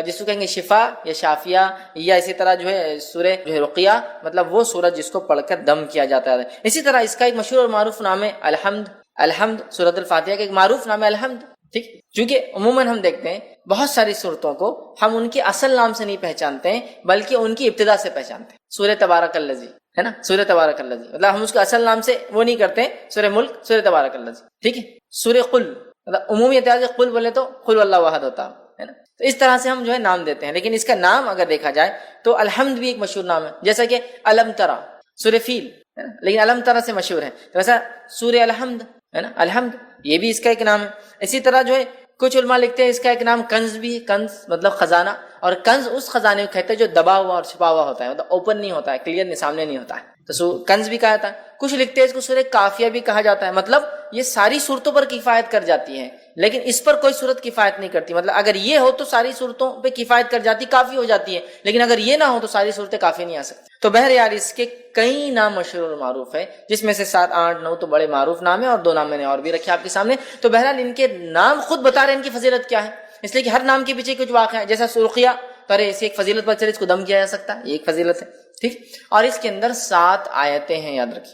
جس کو کہیں گے شفا یا شافیہ، یا اسی طرح جو ہے سورہ جو ہے رقیہ، مطلب وہ سورت جس کو پڑھ کر دم کیا جاتا ہے۔ اسی طرح اس کا ایک مشہور اور معروف نام ہے الحمد۔ الحمد سورۃ الفاتحہ کا ایک معروف نام ہے الحمد، ٹھیک؟ چونکہ عموماً ہم دیکھتے ہیں بہت ساری صورتوں کو ہم ان کے اصل نام سے نہیں پہچانتے ہیں بلکہ ان کی ابتدا سے پہچانتے ہیں۔ سورہ تبارک الذی ہے نا، سورہ تبارک الذی، مطلب ہم اس کو اصل نام سے وہ نہیں کرتے ہیں۔ سورہ ملک، سورہ تبارک الذی، ٹھیک ہے؟ سورہ قل، مطلب عمومی اعتبار سے قل بولے تو قل واللہ احد ہوتا ہے نا، تو اس طرح سے ہم جو ہے نام دیتے ہیں، لیکن اس کا نام اگر دیکھا جائے تو الحمد بھی ایک مشہور نام ہے، جیسا کہ علم ترا سورہ فیل ہے نا، لیکن علم ترا سے مشہور ہے، تو ویسا سورہ الحمد ہے نا، الحمد یہ بھی اس کا ایک نام ہے۔ اسی طرح جو ہے کچھ علماء لکھتے ہیں اس کا ایک نام کنز بھی ہے، کنز مطلب خزانہ، اور کنز اس خزانے کو کہتے ہیں جو دبا ہوا اور چھپا ہوا ہوتا ہے، مطلب اوپن نہیں ہوتا ہے، کلیئر سامنے نہیں ہوتا ہے، تو کنز بھی کہا جاتا ہے۔ کچھ لکھتے ہیں اس کو سورہ کافیہ بھی کہا جاتا ہے، مطلب یہ ساری صورتوں پر کفایت کر جاتی ہے لیکن اس پر کوئی صورت کفایت نہیں کرتی، مطلب اگر یہ ہو تو ساری صورتوں پہ کفایت کر جاتی، کافی ہو جاتی ہے، لیکن اگر یہ نہ ہو تو ساری صورتیں کافی نہیں آ سکتی۔ تو بہرحال اس کے کئی نام مشہور اور معروف ہے، جس میں سے 7 8 9 تو بڑے معروف نام ہیں اور 2 نام میں نے اور بھی رکھے آپ کے سامنے۔ تو بہرحال ان کے نام خود بتا رہے ہیں ان کی فضیلت کیا ہے، اس لیے کہ ہر نام کے پیچھے کچھ واقعہ ہے، جیسا رقیہ، تو ارے اس کی ایک فضیلت پر چلے، اس کو دم کیا جا سکتا ہے، یہ ایک فضیلت ہے، ٹھیک؟ اور اس کے اندر 7 آیتیں ہیں، یاد رکھیے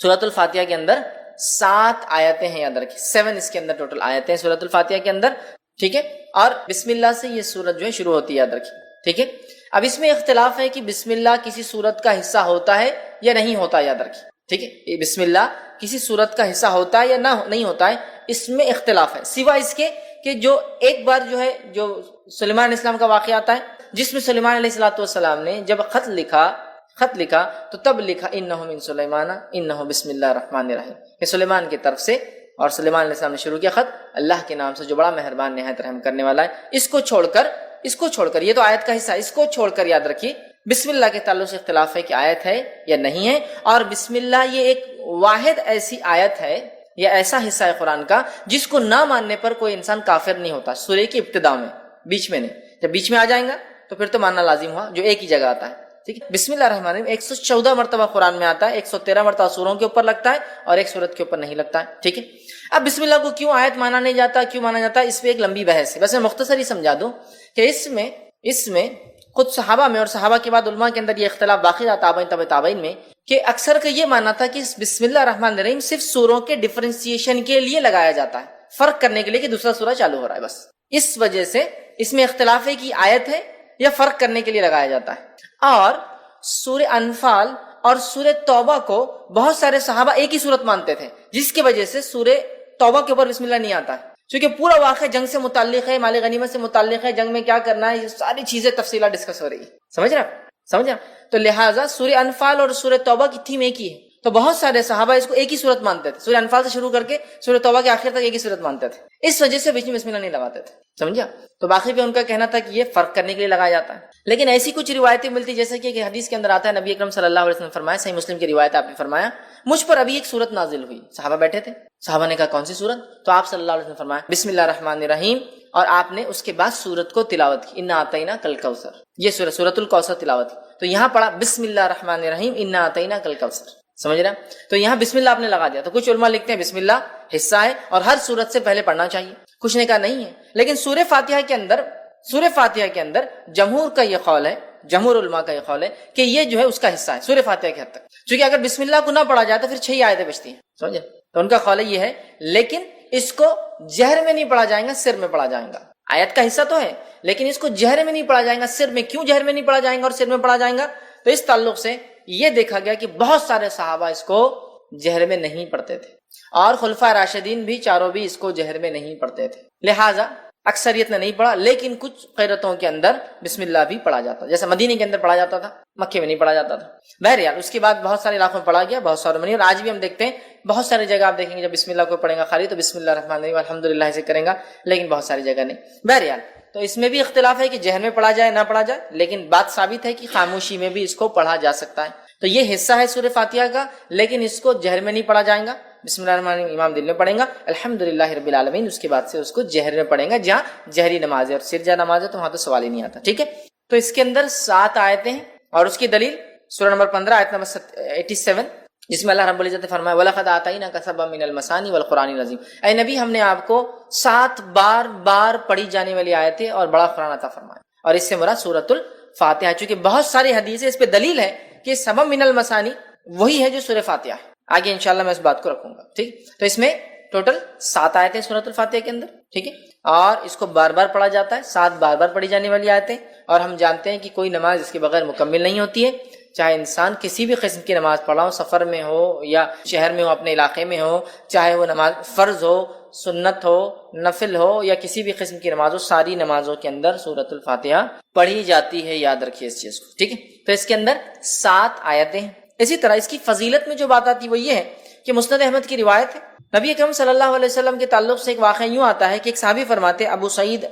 سورۃ الفاتحہ کے اندر 7 آیتیں ہیں، یاد رکھیے 7 اس کے اندر ٹوٹل آیتیں ہیں سورۃ الفاتحہ کے اندر، ٹھیک ہے؟ اور بسم اللہ سے یہ سورت جو ہے شروع ہوتی ہے، یاد رکھیے، ٹھیک ہے؟ اب اس میں اختلاف ہے کہ بسم اللہ کسی سورت کا حصہ ہوتا ہے یا نہیں ہوتا، یاد رکھیے، ٹھیک ہے؟ یہ بسم اللہ کسی سورت کا حصہ ہوتا ہے یا نہیں ہوتا ہے، اس میں اختلاف ہے، سوائے اس کے کہ جو ایک بار جو ہے جو سلیمان علیہ السلام کا واقعہ آتا ہے، جس میں سلیمان علیہ السلام نے جب خط لکھا تو تب لکھا انہ من سلیمان انہ بسم اللہ الرحمن الرحیم، کہ سلیمان کی طرف سے، اور سلیمان علیہ السلام نے شروع کیا خط اللہ کے نام سے جو بڑا مہربان نہایت رحم کرنے والا ہے۔ اس کو چھوڑ کر یہ تو آیت کا حصہ، اس کو چھوڑ کر یاد رکھیے بسم اللہ کے تعلق سے اختلاف ہے کہ آیت ہے یا نہیں ہے، اور بسم اللہ یہ ایک واحد ایسی آیت ہے یا ایسا حصہ ہے قرآن کا جس کو نہ ماننے پر کوئی انسان کافر نہیں ہوتا، سورہ کی ابتدا میں، بیچ میں نہیں، جب بیچ میں آ جائیں گا تو پھر تو ماننا لازم ہوا، جو ایک ہی جگہ آتا ہے، ٹھیک ہے. بسم اللہ الرحمن الرحیم 114 مرتبہ قرآن میں آتا ہے, 113 مرتبہ سوروں کے اوپر لگتا ہے اور ایک سورت کے اوپر نہیں لگتا ہے. ٹھیک ہے. اب بسم اللہ کو کیوں آیت مانا نہیں جاتا, کیوں مانا جاتا ہے, اس پہ ایک لمبی بحث ہے. بس میں مختصر ہی سمجھا دوں کہ اس میں خود صحابہ میں اور صحابہ کے بعد علماء کے اندر یہ اختلاف واقع تھا, تابعین تبع تابعین میں, کہ اکثر کا یہ ماننا تھا کہ بسم اللہ الرحمن الرحیم صرف سوروں کے ڈفرینسیشن کے لیے لگایا جاتا ہے, فرق کرنے کے لیے کہ دوسرا سورہ چالو ہو رہا ہے بس. اس وجہ سے اس میں اختلاف ہے کہ آیت ہے یا فرق کرنے کے لیے لگایا جاتا ہے. اور سورہ انفال اور سورہ توبہ کو بہت سارے صحابہ ایک ہی صورت مانتے تھے, جس کی وجہ سے سورہ توبہ کے اوپر بسم اللہ نہیں آتا ہے, کیونکہ پورا واقعہ جنگ سے متعلق ہے, مال غنیمت سے متعلق ہے, جنگ میں کیا کرنا ہے, یہ ساری چیزیں تفصیلات ڈسکس ہو رہی ہے. سمجھ رہا تو لہٰذا سورہ انفال اور سورہ توبہ کی تھیم ایک ہی ہے, تو بہت سارے صحابہ اس کو ایک ہی صورت مانتے تھے, سورہ انفال سے شروع کر کے سورہ توبہ کے آخر تک ایک ہی صورت مانتے تھے. اس وجہ سے بیچ میں بسم اللہ نہیں لگاتے تھے. سمجھا. تو باقی پہ ان کا کہنا تھا کہ یہ فرق کرنے کے لیے لگایا جاتا ہے. لیکن ایسی کچھ روایتیں ملتی جیسے کہ حدیث کے اندر آتا ہے, نبی اکرم صلی اللہ علیہ وسلم فرمایا, صحیح مسلم کی روایت آپ نے فرمایا, مجھ پر ابھی ایک صورت نازل ہوئی. صحابہ بیٹھے تھے, صحابہ نے کہا کون سی صورت, تو آپ صلی اللہ علیہ وسلم فرمایا بسم اللہ الرحمن الرحیم, اور آپ نے اس کے بعد سورت کو تلاوت کی, انا اعطینا کل کوثر, یہ سورۃ الکوثر تلاوت کی. تو یہاں پڑھا بسم اللہ الرحمن الرحیم انا اعطینا کل کوثر. سمجھ رہا, تو یہاں بسم اللہ آپ نے لگا دیا. تو کچھ علماء لکھتے ہیں بسم اللہ حصہ ہے اور ہر سورت سے پہلے پڑھنا چاہیے, کچھ نے کہا نہیں ہے. لیکن سورہ فاتحہ کے اندر جمہور کا یہ قول ہے, جمہور علماء کا یہ قول ہے کہ یہ جو ہے اس کا حصہ ہے سورہ فاتحہ کے حد تک, چونکہ اگر بسم اللہ کو نہ پڑھا جائے تو پھر 6 آیتیں بچتی ہیں. سمجھے, تو ان کا قول یہ ہے, لیکن اس کو جہر میں نہیں پڑھا جائے گا, سر میں پڑھا جائے گا. آیت کا حصہ تو ہے لیکن اس کو جہر میں نہیں پڑھا جائے گا, سر میں. کیوں جہر میں نہیں پڑھا جائے گا اور سر میں پڑھا جائے گا, تو اس تعلق سے یہ دیکھا گیا کہ بہت سارے صحابہ اس کو جہر میں نہیں پڑھتے تھے, اور خلفائے راشدین بھی چاروں بھی اس کو جہر میں نہیں پڑھتے تھے. لہٰذا اکثریت نے نہیں پڑھا, لیکن کچھ قیرتوں کے اندر بسم اللہ بھی پڑھا جاتا, جیسے مدینے کے اندر پڑھا جاتا تھا, مکے میں نہیں پڑھا جاتا تھا. بہرحال اس کے بعد بہت سارے علاقوں میں پڑھا گیا, بہت سارے میں, اور آج بھی ہم دیکھتے ہیں بہت ساری جگہ آپ دیکھیں گے جب بسم اللہ کو پڑھیں گا خالی تو بسم اللہ الرحمن الرحیم الحمدللہ سے کریں گا, لیکن بہت ساری جگہ نہیں. بہرحال تو اس میں بھی اختلاف ہے کہ جہر میں پڑھا جائے نہ پڑھا جائے, لیکن بات ثابت ہے کہ خاموشی میں بھی اس کو پڑھا جا سکتا ہے. تو یہ حصہ ہے سورہ فاتحہ کا, لیکن اس کو جہر میں نہیں پڑھا جائے گا. بسم اللہ الرحمن الرحیم امام دل میں پڑھیں گا, الحمدللہ رب العالمین, اس کے بعد سے اس کو جہر میں پڑھیں گا, جہاں جہری نماز ہے, اور سرجہ نماز ہے تو وہاں تو سوال ہی نہیں آتا. ٹھیک ہے. تو اس کے اندر 7 آیتیں ہیں, اور اس کی دلیل سورہ نمبر 15 آیت نمبر 87, جس میں اللہ رب العزت نے فرمایا وَلَقَدْ آتَيْنَاكَ سَبْعًا مِنَ الْمَثَانِي وَالْقُرْآنِ الْعَظِيمِ, اے نبی ہم نے آپ کو 7 بار پڑھی جانے والی آیتیں اور بڑا قرآن عطا فرمایا, اور اس سے مراد سورۃ الفاتحہ, چونکہ بہت ساری حدیثیں اس پہ دلیل ہے کہ سبب من المثانی وہی ہے جو سورہ فاتحہ ہے. آگے انشاءاللہ میں اس بات کو رکھوں گا. ٹھیک, تو اس میں ٹوٹل 7 آیتیں سورۃ الفاتحہ کے اندر. ٹھیک ہے, اور اس کو بار بار پڑھا جاتا ہے, 7 بار بار پڑھی جانے والی آیتیں. اور ہم جانتے ہیں کہ کوئی نماز اس کے بغیر مکمل نہیں ہوتی ہے, چاہے انسان کسی بھی قسم کی نماز پڑھا ہو, سفر میں ہو یا شہر میں ہو, اپنے علاقے میں ہو, چاہے وہ نماز فرض ہو, سنت ہو, نفل ہو, یا کسی بھی قسم کی نماز ہو, ساری نمازوں کے اندر سورۃ الفاتحہ پڑھی جاتی ہے. یاد رکھیے اس چیز کو. ٹھیک ہے, تو اس کے اندر 7 آیتیں ہیں. اسی طرح اس کی فضیلت میں جو بات آتی وہ یہ ہے کہ مسند احمد کی روایت ہے, نبی اکرم صلی اللہ علیہ وسلم کے تعلق سے ایک واقعہ یوں آتا ہے کہ ایک صحابی فرماتے ہیں, ابو سعید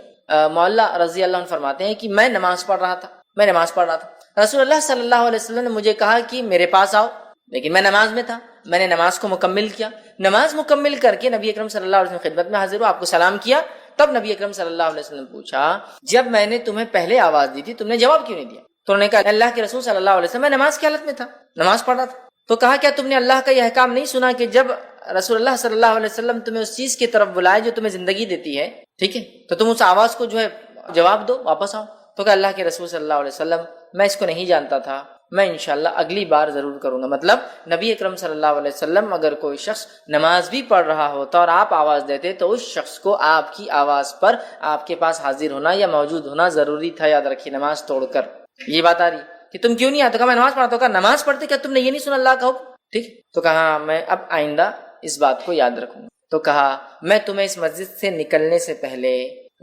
معلّہ رضی اللہ عنہ فرماتے ہیں کہ میں نماز پڑھ رہا تھا, رسول اللہ صلی اللہ علیہ وسلم نے مجھے کہا کہ میرے پاس آؤ, لیکن میں نماز میں تھا. میں نے نماز کو مکمل کیا, نماز مکمل کر کے نبی اکرم صلی اللہ علیہ وسلم کی خدمت میں حاضر ہوں, آپ کو سلام کیا. تب نبی اکرم صلی اللہ علیہ وسلم پوچھا, جب میں نے تمہیں پہلے آواز دی تھی تم نے جواب کیوں نہیں دیا؟ تو انہوں نے کہا اللہ کے رسول صلی اللہ علیہ وسلم میں نماز کی حالت میں تھا, نماز پڑھ رہا تھا. تو کہا کیا تم نے اللہ کا یہ احکام نہیں سنا کہ جب رسول اللہ صلی اللہ علیہ وسلم تمہیں اس چیز کی طرف بلائے جو تمہیں زندگی دیتی ہے, ٹھیک ہے, تو تم اس آواز کو جو ہے جواب دو, واپس آؤ. تو کہ اللہ کے رسول صلی اللہ علیہ وسلم میں اس کو نہیں جانتا تھا, میں انشاءاللہ اگلی بار ضرور کروں گا. مطلب نبی اکرم صلی اللہ علیہ وسلم اگر کوئی شخص نماز بھی پڑھ رہا ہوتا اور آپ آواز دیتے تو اس شخص کو آپ کی آواز پر آپ کے پاس حاضر ہونا یا موجود ہونا ضروری تھا. یاد رکھیے, نماز توڑ کر یہ بات آ رہی کہ تم کیوں نہیں آتے, کہا میں نماز پڑھتا ہوں. کہا نماز پڑھتے کیا تم نے یہ نہیں سنا اللہ کا حکم؟ ٹھیک, تو کہا میں اب آئندہ اس بات کو یاد رکھوں گا. تو کہا میں تمہیں اس مسجد سے نکلنے سے پہلے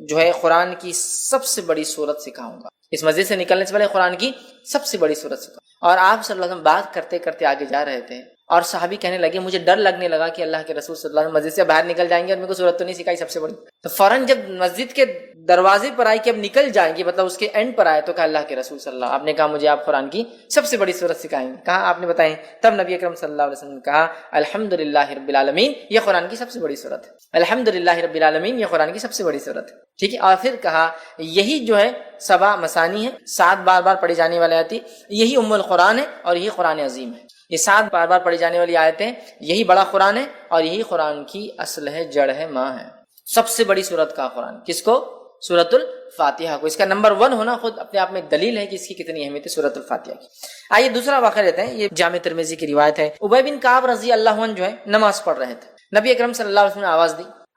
جو ہے قرآن کی سب سے بڑی سورت سکھاؤں گا. اس مسجد سے نکلنے سے پہلے قرآن کی سب سے بڑی سورت سکھاؤں. اور آپ صلی اللہ علیہ وسلم بات کرتے کرتے آگے جا رہے تھے, اور صحابی کہنے لگے مجھے ڈر لگنے لگا کہ اللہ کے رسول صلی اللہ علیہ وسلم مسجد سے باہر نکل جائیں گے اور میرے کو سورت تو نہیں سکھائی سب سے بڑی. تو فوراً جب مسجد کے دروازے پر آئی کہ اب نکل جائیں گے, مطلب اس کے اینڈ پر آئے, تو کہا اللہ کے رسول صلی اللہ, آپ نے کہا مجھے آپ قرآن کی سب سے بڑی سورت سکھائیں گے. کہا آپ نے بتائیں. تب نبی اکرم صلی اللہ علیہ وسلم نے کہا الحمدللہ رب العالمین, یہ قرآن کی سب سے بڑی سورت ہے. الحمدللہ رب العالمین, یہ قرآن کی سب سے بڑی سورت ہے. ٹھیک ہے. اور پھر کہا یہی جو ہے 7 مثانی ہے، 7 بار بار پڑھی جانے والی آیت، یہی ام القرآن ہے اور یہی قرآن عظیم ہے. یہ 7 بار بار پڑھی جانے والی آیتیں، یہی بڑا قرآن ہے اور یہی قرآن کی اصل ہے، جڑ ہے، ماں ہے. سب سے بڑی سورت کا قرآن کس کو؟ سورۃ الفاتحہ کو. اس کا نمبر 1 ہونا خود اپنے آپ میں دلیل ہے کہ اس کی کتنی اہمیت ہے سورۃ الفاتحہ کی. آئیے دوسرا واقعہ لیتے ہیں. یہ جامع ترمذی کی روایت ہے. ابی بن کعب رضی اللہ عنہ جو ہے نماز پڑھ رہے تھے. نبی اکرم صلی اللہ علیہ وسلم نے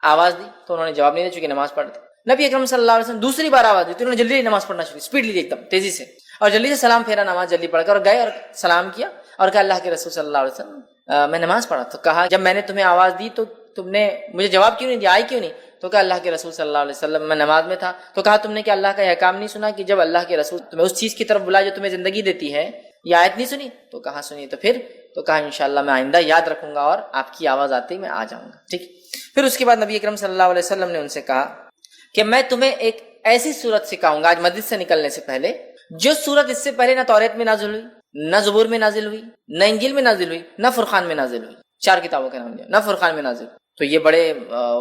آواز دی تو انہوں نے جواب نہیں دیا چونکہ نماز پڑھ رہے تھے. نبی اکرم صلی اللہ علیہ وسلم دوسری بار آواز دی تو انہوں نے جلدی نماز پڑھنا شروع، اسپیڈ لی ایک دم تیزی سے، اور جلدی سے سلام پھیرا، نماز جلدی پڑھ کر اور گئے اور سلام کیا اور کہا اللہ کے رسول صلی اللہ علیہ وسلم میں نماز پڑھا. تو کہا جب میں نے تمہیں آواز دی تو تم نے مجھے جواب کیوں نہیں دیا، آئی کیوں نہیں؟ تو کہا اللہ کے رسول صلی اللہ علیہ وسلم میں نماز میں تھا. تو کہا تم نے کہ اللہ کا یہ احکام نہیں سنا کہ جب اللہ کے رسول تمہیں اس چیز کی طرف بلائے جو تمہیں زندگی دیتی ہے، یہ آیت نہیں سنی؟ تو کہا سنی. تو پھر تو کہا انشاءاللہ میں آئندہ یاد رکھوں گا اور آپ کی آواز آتے ہی میں آ جاؤں گا. ٹھیک. پھر اس کے بعد نبی اکرم صلی اللہ علیہ وسلم نے ان سے کہا کہ میں تمہیں ایک ایسی سورت سکھاؤں گا آج مسجد سے نکلنے سے پہلے، جو سورت اس سے پہلے نہ توریت میں نازل ہوئی، نہ زبور میں نازل ہوئی، نہ انجیل میں نازل ہوئی، نہ فرقان میں نازل ہوئی. 4 کتابوں کے نام لیا، نہ فرقان میں نازل. تو یہ بڑے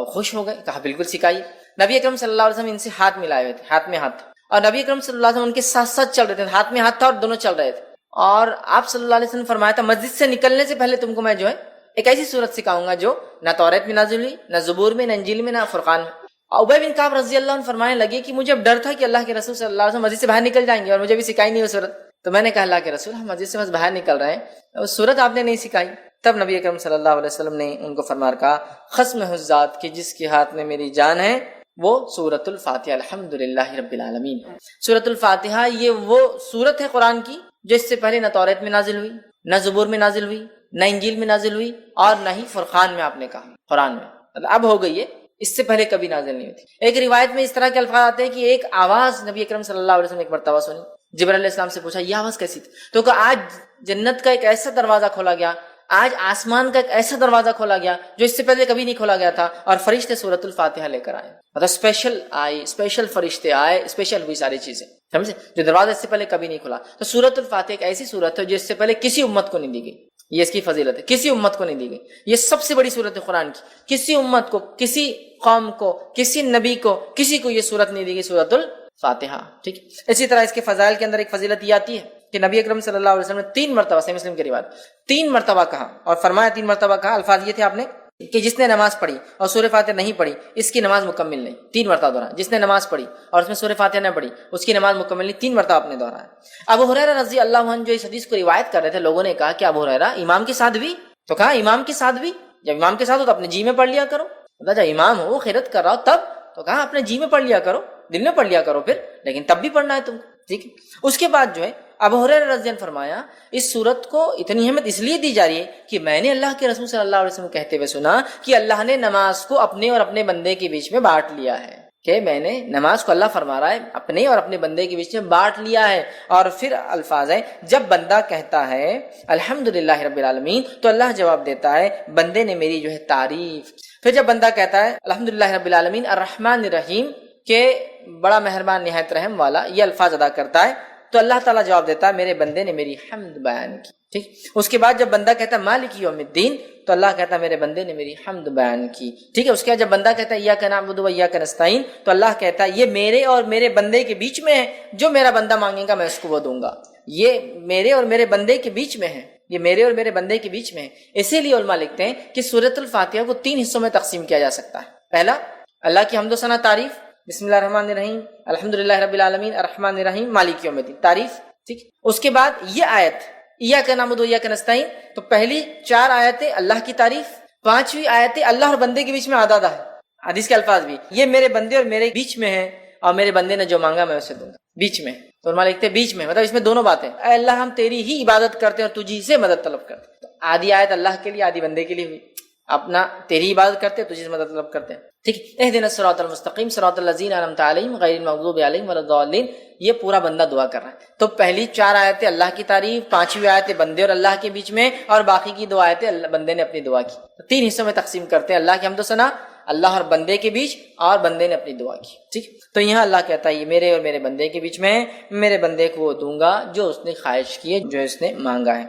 خوش ہو گئے. کہا بالکل سکھائیے. نبی اکرم صلی اللہ علیہ وسلم ان سے ہاتھ ملائے ہوئے تھے، ہاتھ میں ہاتھ، اور نبی اکرم صلی اللہ علیہ وسلم ان کے ساتھ ساتھ چل رہے تھے، ہاتھ میں ہاتھ تھا اور دونوں چل رہے تھے. اور آپ صلی اللہ علیہ وسلم فرمایا تھا مسجد سے نکلنے سے پہلے تم کو میں جو ہے ایک ایسی سورت سکھاؤں گا جو نہ توریت میں نازل ہوئی، نہ زبور میں، نہ انجیل میں، نہ فرقان میں. ابی بن کعب رضی اللہ عنہ فرمانے لگے کہ مجھے اب ڈر تھا کہ اللہ کے رسول صلی اللہ علیہ وسلم مسجد سے باہر نکل جائیں گے اور مجھے بھی سکھائی نہیں وہ سورت. تو میں نے کہا اللہ کے رسول ہم مسجد سے بس باہر نکل رہے ہیں، وہ سورت آپ نے نہیں سکھائی. تب نبی اکرم صلی اللہ علیہ وسلم نے ان کو فرمایا کہا قسم ہے اس ذات کہ جس کے ہاتھ میں میری جان ہے وہ سورۃ الفاتحہ الحمدللہ رب العالمین. سورۃ الفاتحہ یہ وہ سورت ہے قرآن کی جو اس سے پہلے نہ توریت میں نازل ہوئی، نہ زبور میں نازل ہوئی، نہ انجیل میں نازل ہوئی، اور نہ ہی فرقان میں آپ نے کہا قرآن میں اب ہو گئی ہے، اس سے پہلے کبھی نازل نہیں ہوئی. ایک روایت میں اس طرح کے الفاظ آتے ہیں کہ ایک آواز نبی اکرم صلی اللہ علیہ وسلم نے ایک مرتبہ سنی. جبرائیل علیہ السلام سے پوچھا یہ آواز کیسی تھی؟ تو کہا آج جنت کا ایک ایسا دروازہ کھولا گیا، آج آسمان کا ایک ایسا دروازہ کھولا گیا جو اس سے پہلے کبھی نہیں کھولا گیا تھا، اور فرشتے سورۃ الفاتحہ لے کر آئے. مطلب اسپیشل آئے، اسپیشل فرشتے آئے، اسپیشل ہوئی ساری چیزیں، سمجھے، جو دروازہ اس سے پہلے کبھی نہیں کھلا. تو سورۃ الفاتحہ ایک ایسی سورت ہے جو اس سے پہلے کسی امت کو نہیں دی گئی. یہ اس کی فضیلت ہے، کسی امت کو نہیں دی گئی. یہ سب سے بڑی سورت ہے قرآن کی. کسی امت کو، کسی قوم کو، کسی نبی کو، کسی کو یہ سورت نہیں دی گئی، سورۃ الفاتحہ. ٹھیک. اسی طرح اس کے فضائل کے اندر ایک فضیلت یہ آتی ہے کہ نبی اکرم صلی اللہ علیہ وسلم نے 3 مرتبہ، صحیح مسلم کی روایت، 3 مرتبہ کہا اور فرمایا 3 مرتبہ کہا. الفاظ یہ تھے آپ نے کہ جس نے نماز پڑھی اور سورہ فاتحہ نہیں پڑھی اس کی نماز مکمل نہیں. 3 مرتبہ دہرایا. جس نے نماز پڑھی اور اس میں سورہ فاتحہ نہ پڑھی اس کی نماز مکمل نہیں. 3 مرتبہ آپ نے دہرایا. ابو ہریرہ رضی اللہ عنہ جو اس حدیث کو روایت کر رہے تھے، لوگوں نے کہا کہ ابو ہریرہ امام کے ساتھ بھی؟ تو کہا امام کے ساتھ بھی. جب امام کے ساتھ ہو تو اپنے جی میں پڑھ لیا کرو. جب امام ہو خیرت کر رہا ہو تب تو کہا اپنے جی میں پڑھ لیا کرو، دل میں پڑھ لیا کرو پھر، لیکن تب بھی پڑھنا ہے تم کو. ٹھیک ہے. اس کے بعد جو ہے ابو ہریرہ رضی اللہ عنہ فرمایا اس صورت کو اتنی اہمیت اس لیے دی جا رہی ہے کہ میں نے اللہ کے رسول صلی اللہ علیہ وسلم کہتے ہوئے سنا کہ اللہ نے نماز کو اپنے اور اپنے بندے کے بیچ میں بانٹ لیا ہے. کہ میں نے نماز کو، اللہ فرما رہا ہے، اپنے اور اپنے بندے کے بیچ میں بانٹ لیا ہے. اور پھر الفاظ ہے جب بندہ کہتا ہے الحمدللہ رب العالمین تو اللہ جواب دیتا ہے بندے نے میری جو ہے تعریف. پھر جب بندہ کہتا ہے الحمدللہ رب العالمین الرحمن الرحیم کہ بڑا مہربان نہایت رحم والا، یہ الفاظ ادا کرتا ہے تو اللہ تعالیٰ جواب دیتا ہے میرے بندے نے میری حمد بیان کی. ٹھیک. اس کے بعد جب بندہ کہتا ہے مالک یوم الدین تو اللہ کہتا ہے میرے بندے نے میری حمد بیان کی. ٹھیک ہے. اس کے بعد جب بندہ کہتا ہے ایاک نعبد و ایاک نستعین تو اللہ کہتا ہے یہ میرے اور میرے بندے کے بیچ میں ہے، جو میرا بندہ مانگے گا میں اس کو وہ دوں گا. یہ میرے اور میرے بندے کے بیچ میں ہے، یہ میرے اور میرے بندے کے بیچ میں ہے. اسی لیے علماء لکھتے ہیں کہ سورۃ الفاتحہ کو 3 حصوں میں تقسیم کیا جا سکتا ہے. پہلا اللہ کی حمد و ثنا تعریف، بسم اللہ الرحمن الرحیم الحمدللہ رب العالمین الرحمن الرحیم مالک یوم الدین تعریف. ٹھیک. اس کے بعد یہ آیت ایاک نعبد و ایاک نستعین تو پہلی 4 آیتیں اللہ کی تعریف، 5ویں آیتیں اللہ اور بندے کے بیچ میں آدھا ہے. حدیث کے الفاظ بھی یہ میرے بندے اور میرے بیچ میں ہے اور میرے بندے نے جو مانگا میں اسے دوں گا. بیچ میں تو علماء لکھتے ہیں بیچ میں مطلب اس میں دونوں باتیں، اے اللہ ہم تیری ہی عبادت کرتے ہیں اور تجھی سے مدد طلب کرتے ہیں. تو آدھی آیت اللہ کے لیے آدھی بندے کے لیے ہوئی، اپنا تیری عبادت کرتے ہیں تجھی سے مدد طلب کرتے ہیں. ٹھیک. اہدنا الصراط المستقیم صراط الذین انعمت علیہم غیر المغضوب علیہم ولا الضالین، یہ پورا بندہ دعا کر رہا ہے. تو پہلی 4 آیتیں اللہ کی تعریف، 5ویں آیتیں بندے اور اللہ کے بیچ میں، اور باقی کی 2 آیتیں بندے نے اپنی دعا کی. تو 3 حصوں میں تقسیم کرتے ہیں، اللہ کی حمد و ثنا، اللہ اور بندے کے بیچ، اور بندے نے اپنی دعا کی. ٹھیک. تو یہاں اللہ کہتا ہے یہ میرے اور میرے بندے کے بیچ میں ہے، میرے بندے کو وہ دوں گا جو اس نے خواہش کی ہے، جو اس نے مانگا ہے.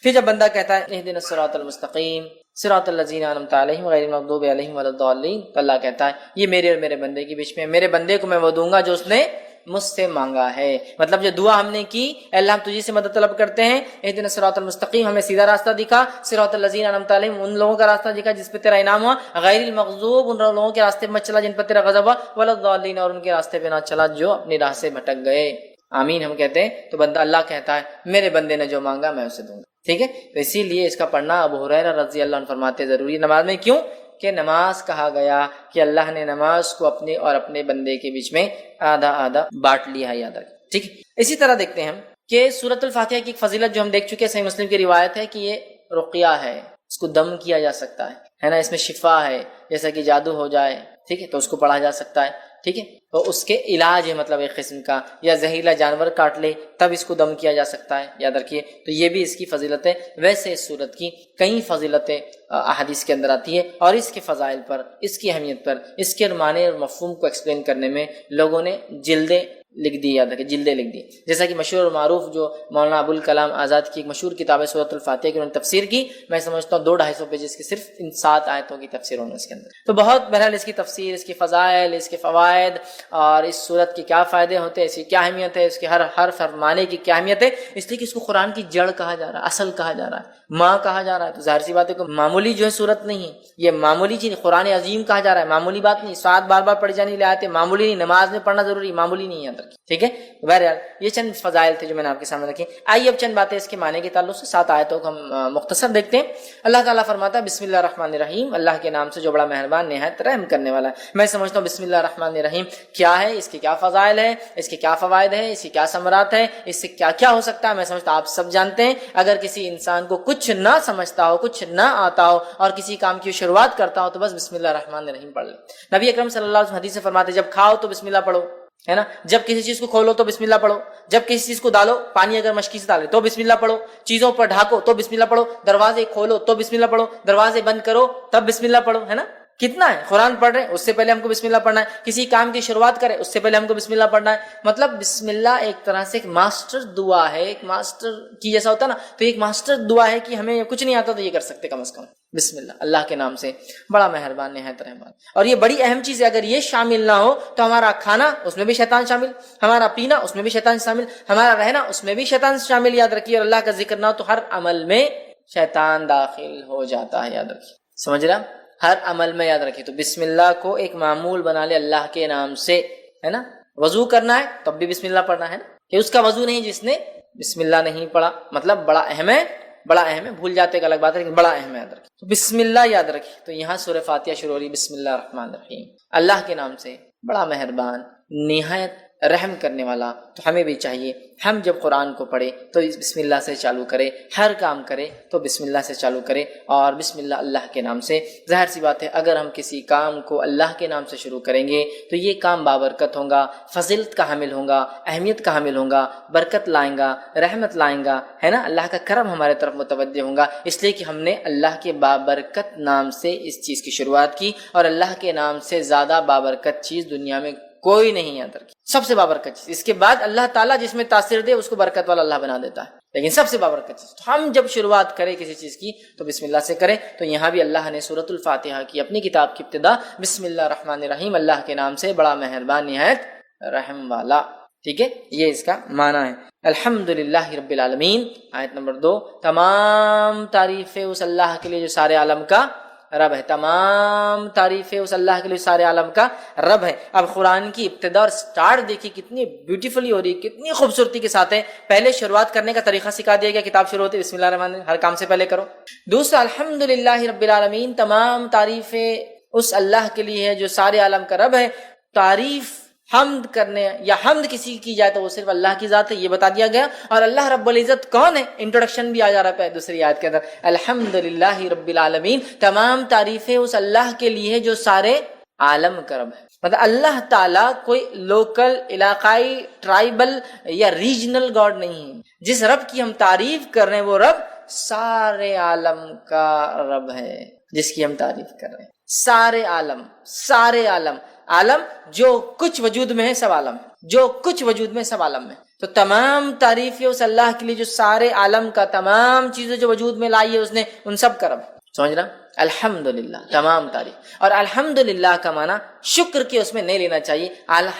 پھر جب بندہ کہتا ہے اہدنا الصراط المستقیم صراط الذین انعمت علیہم غیر المغضوب علیہم ولا الضالین. تو اللہ کہتا ہے یہ میرے اور میرے بندے کے بیچ میں، میرے بندے کو میں وہ دوں گا جو اس نے مجھ سے مانگا ہے. مطلب جو دعا ہم نے کی، اے اللہ ہم تجھی سے مدد طلب کرتے ہیں، اہدنا الصراط المستقیم، ہمیں سیدھا راستہ دکھا، صراط الذین انعمت علیہم ان لوگوں کا راستہ دکھا جس پہ تیرا انعام ہوا، غیر المغضوب ان لوگوں کے راستے پہ مت چلا جن پر تیرا غضب ہوا، ولا الضالین اور ان کے راستے پہ نہ چلا جو اپنی راہ سے بھٹک گئے. آمین ہم کہتے ہیں. تو بندہ اللہ کہتا ہے میرے بندے نے جو مانگا میں اسے دوں گا. ٹھیک ہے، تو اسی لیے اس کا پڑھنا ابو ہریرہ رضی اللہ عنہ فرماتے ضروری نماز میں. کیوں کہ نماز کہا گیا کہ اللہ نے نماز کو اپنے اور اپنے بندے کے بیچ میں آدھا آدھا بانٹ لیا ہے، یاد رکھیں. ٹھیک ہے، اسی طرح دیکھتے ہیں ہم کہ سورۃ الفاتحہ کی ایک فضیلت جو ہم دیکھ چکے ہیں، صحیح مسلم کی روایت ہے کہ یہ رقیہ ہے، اس کو دم کیا جا سکتا ہے نا، اس میں شفا ہے، جیسا کہ جادو ہو جائے ٹھیک ہے تو اس کو پڑھا جا سکتا ہے. ٹھیک ہے، تو اس کے علاج ہے، مطلب ایک قسم کا، یا زہریلا جانور کاٹ لے تب اس کو دم کیا جا سکتا ہے، یاد رکھیے. تو یہ بھی اس کی فضیلت ہے. ویسے اس سورت کی کئی فضیلتیں احادیث کے اندر آتی ہے، اور اس کے فضائل پر، اس کی اہمیت پر، اس کے معنی اور مفہوم کو ایکسپلین کرنے میں لوگوں نے جلدیں لکھ دی، یاد رکھیں جلدیں لکھ دی. جیسا کہ مشہور اور معروف جو مولانا ابوالکلام آزاد کی ایک مشہور کتاب ہے سورۃ الفاتحہ کی، انہوں نے تفسیر کی. میں سمجھتا ہوں 200-250 پیجز کی صرف ان 7 آیتوں کی تفسیر ہونے اس کے اندر. تو بہت بہرحال اس کی تفسیر، اس کی فضائل، اس کے فوائد اور اس سورت کے کیا فائدے ہوتے ہیں، اس کی کیا اہمیت ہے، اس کے ہر حرف فرمانے کی کیا اہمیت ہے. اس لیے کہ اس کو قرآن کی جڑ کہا جا رہا ہے، اصل کہا جا رہا ہے، ماں کہا جا رہا ہے. تو ظاہر سی بات ہے کہ معمولی جو ہے سورت نہیں ہے، یہ معمولی چیز قرآن عظیم کہا جا رہا ہے، معمولی بات نہیں. 7 بار بار پڑھی جانے لے آتے معمولی نہیں، نماز میں پڑھنا ضروری معمولی نہیں ہے اندر. ٹھیک ہے، بہرحال یہ چند فضائل تھے جو میں نے آپ کے سامنے رکھی. آئیے اب چند باتیں اس کے معنی کے تعلق سے 7 آیتوں کو ہم مختصر دیکھتے ہیں. اللہ تعالیٰ فرماتا ہے بسم اللہ الرحمن الرحیم، اللہ کے نام سے جو بڑا مہربان نہایت رحم کرنے والا ہے. میں سمجھتا ہوں بسم اللہ الرحمن الرحیم کیا ہے، اس کے کیا فضائل ہے، اس کے کیا فوائد ہیں، اس کی کیا ثمرات ہیں، اس سے کیا کیا ہو سکتا ہے، میں سمجھتا ہوں آپ سب جانتے ہیں. اگر کسی انسان کو کچھ نہ سمجھتا ہو، کچھ نہ آتا ہو اور کسی کام کی شروعات کرتا ہو تو بس بسم اللہ الرحمن الرحیم پڑھ لے. نبی اکرم صلی اللہ علیہ وسلم حدیث سے فرماتے جب کھاؤ تو بسم اللہ پڑھو، ہے نا، جب کسی چیز کو کھولو تو بسم اللہ پڑھو، جب کسی چیز کو ڈالو، پانی اگر مشکی سے ڈالے تو بسم اللہ پڑھو، چیزوں پر ڈھانکو تو بسم اللہ پڑھو، دروازے کھولو تو بسم اللہ پڑھو، دروازے بند کرو تب بسم اللہ پڑھو، ہے نا. کتنا ہے، قرآن پڑھ رہے ہیں اس سے پہلے ہم کو بسم اللہ پڑھنا ہے، کسی کام کی شروعات کرے اس سے پہلے ہم کو بسم اللہ پڑھنا ہے. مطلب بسم اللہ ایک طرح سے ایک ماسٹر دعا ہے، ایک ماسٹر کی جیسا ہوتا ہے نا، تو ایک ماسٹر دعا ہے کہ ہمیں کچھ نہیں آتا تو یہ کر سکتے کم از کم بسم اللہ، اللہ کے نام سے بڑا مہربان نہایت رحمان. اور یہ بڑی اہم چیز ہے، اگر یہ شامل نہ ہو تو ہمارا کھانا اس میں بھی شیطان شامل، ہمارا پینا اس میں بھی شیطان شامل، ہمارا رہنا اس میں بھی شیطان شامل. یاد رکھیے، اور اللہ کا ذکر نہ ہو تو ہر عمل میں شیطان داخل ہو جاتا ہے. یاد رکھیے، سمجھ رہا، ہر عمل میں یاد رکھیے. تو بسم اللہ کو ایک معمول بنا لے اللہ کے نام سے، ہے نا. وضو کرنا ہے تب بھی بسم اللہ پڑھنا ہے نا، کہ اس کا وضو نہیں جس نے بسم اللہ نہیں پڑھا. مطلب بڑا اہم ہے، بڑا اہم ہے، بھول جاتے ایک الگ بات ہے لیکن بڑا اہم ہے، یاد رکھیے. تو بسم اللہ یاد رکھیے. تو یہاں سورہ فاتحہ شروع ہو رہی بسم اللہ الرحمن الرحیم، اللہ کے نام سے بڑا مہربان نہایت رحم کرنے والا. تو ہمیں بھی چاہیے ہم جب قرآن کو پڑھے تو اس بسم اللہ سے چالو کرے، ہر کام کرے تو بسم اللہ سے چالو کرے، اور بسم اللہ اللہ کے نام سے. ظاہر سی بات ہے اگر ہم کسی کام کو اللہ کے نام سے شروع کریں گے تو یہ کام بابرکت ہوگا، فضیلت کا حامل ہوگا، اہمیت کا حامل ہوگا، برکت لائیں گا، رحمت لائیں گا، ہے نا. اللہ کا کرم ہمارے طرف متوجہ ہوگا، اس لیے کہ ہم نے اللہ کے بابرکت نام سے اس چیز کی شروعات کی. اور اللہ کے نام سے زیادہ بابرکت چیز دنیا میں کوئی نہیں ہے، سب سے بابرکت چیز. اس کے بعد اللہ تعالیٰ جس میں تاثیر دے اس کو برکت والا اللہ بنا دیتا ہے، لیکن سب سے بابرکت چیز. تو ہم جب شروعات کریں کسی چیز کی تو بسم اللہ سے کریں. تو یہاں بھی اللہ نے سورۃ الفاتحہ کی اپنی کتاب کی ابتدا بسم اللہ الرحمن الرحیم، اللہ کے نام سے بڑا مہربان نہایت رحم والا. ٹھیک ہے، یہ اس کا معنی ہے. الحمدللہ رب العالمین. آیت نمبر 2، تمام تعریفیں اس اللہ کے لیے جو سارے عالم کا رب ہے. تمام تعریفیں اس اللہ کے لیے سارے عالم کا رب ہے. اب قرآن کی ابتدا اور سٹارٹ دیکھیے کتنی بیوٹیفلی ہو رہی ہے، کتنی خوبصورتی کے ساتھ ہے. پہلے شروعات کرنے کا طریقہ سکھا دیا گیا، کتاب شروع ہوتی ہے بسم اللہ الرحمن الرحیم، ہر کام سے پہلے کرو. دوسرا، الحمدللہ رب العالمین، تمام تعریفیں اس اللہ کے لیے ہے جو سارے عالم کا رب ہے. تعریف حمد کرنے یا حمد کسی کی جائے تو وہ صرف اللہ کی ذات ہے، یہ بتا دیا گیا. اور اللہ رب العزت کون ہے، انٹروڈکشن بھی آ جا رہا ہے دوسری آیت کے اندر، الحمدللہ رب العالمین، تمام تعریفیں اس اللہ کے لیے جو سارے عالم کا رب ہے. مطلب اللہ تعالیٰ کوئی لوکل، علاقائی، ٹرائبل یا ریجنل گاڈ نہیں ہے. جس رب کی ہم تعریف کر رہے ہیں وہ رب سارے عالم کا رب ہے جس کی ہم تعریف کر رہے ہیں. سارے عالم، سارے عالم، عالم جو کچھ وجود میں ہے سب عالم ہے، جو کچھ وجود میں سب عالم میں. تو تمام تعریفیں اس اللہ کے لیے جو سارے عالم کا، تمام چیزیں جو وجود میں لائی ہے اس نے، ان سب کا رب. سمجھ رہا؟ الحمدللہ تمام تعریف. اور الحمدللہ کا معنی شکر کے اس میں نہیں لینا چاہیے.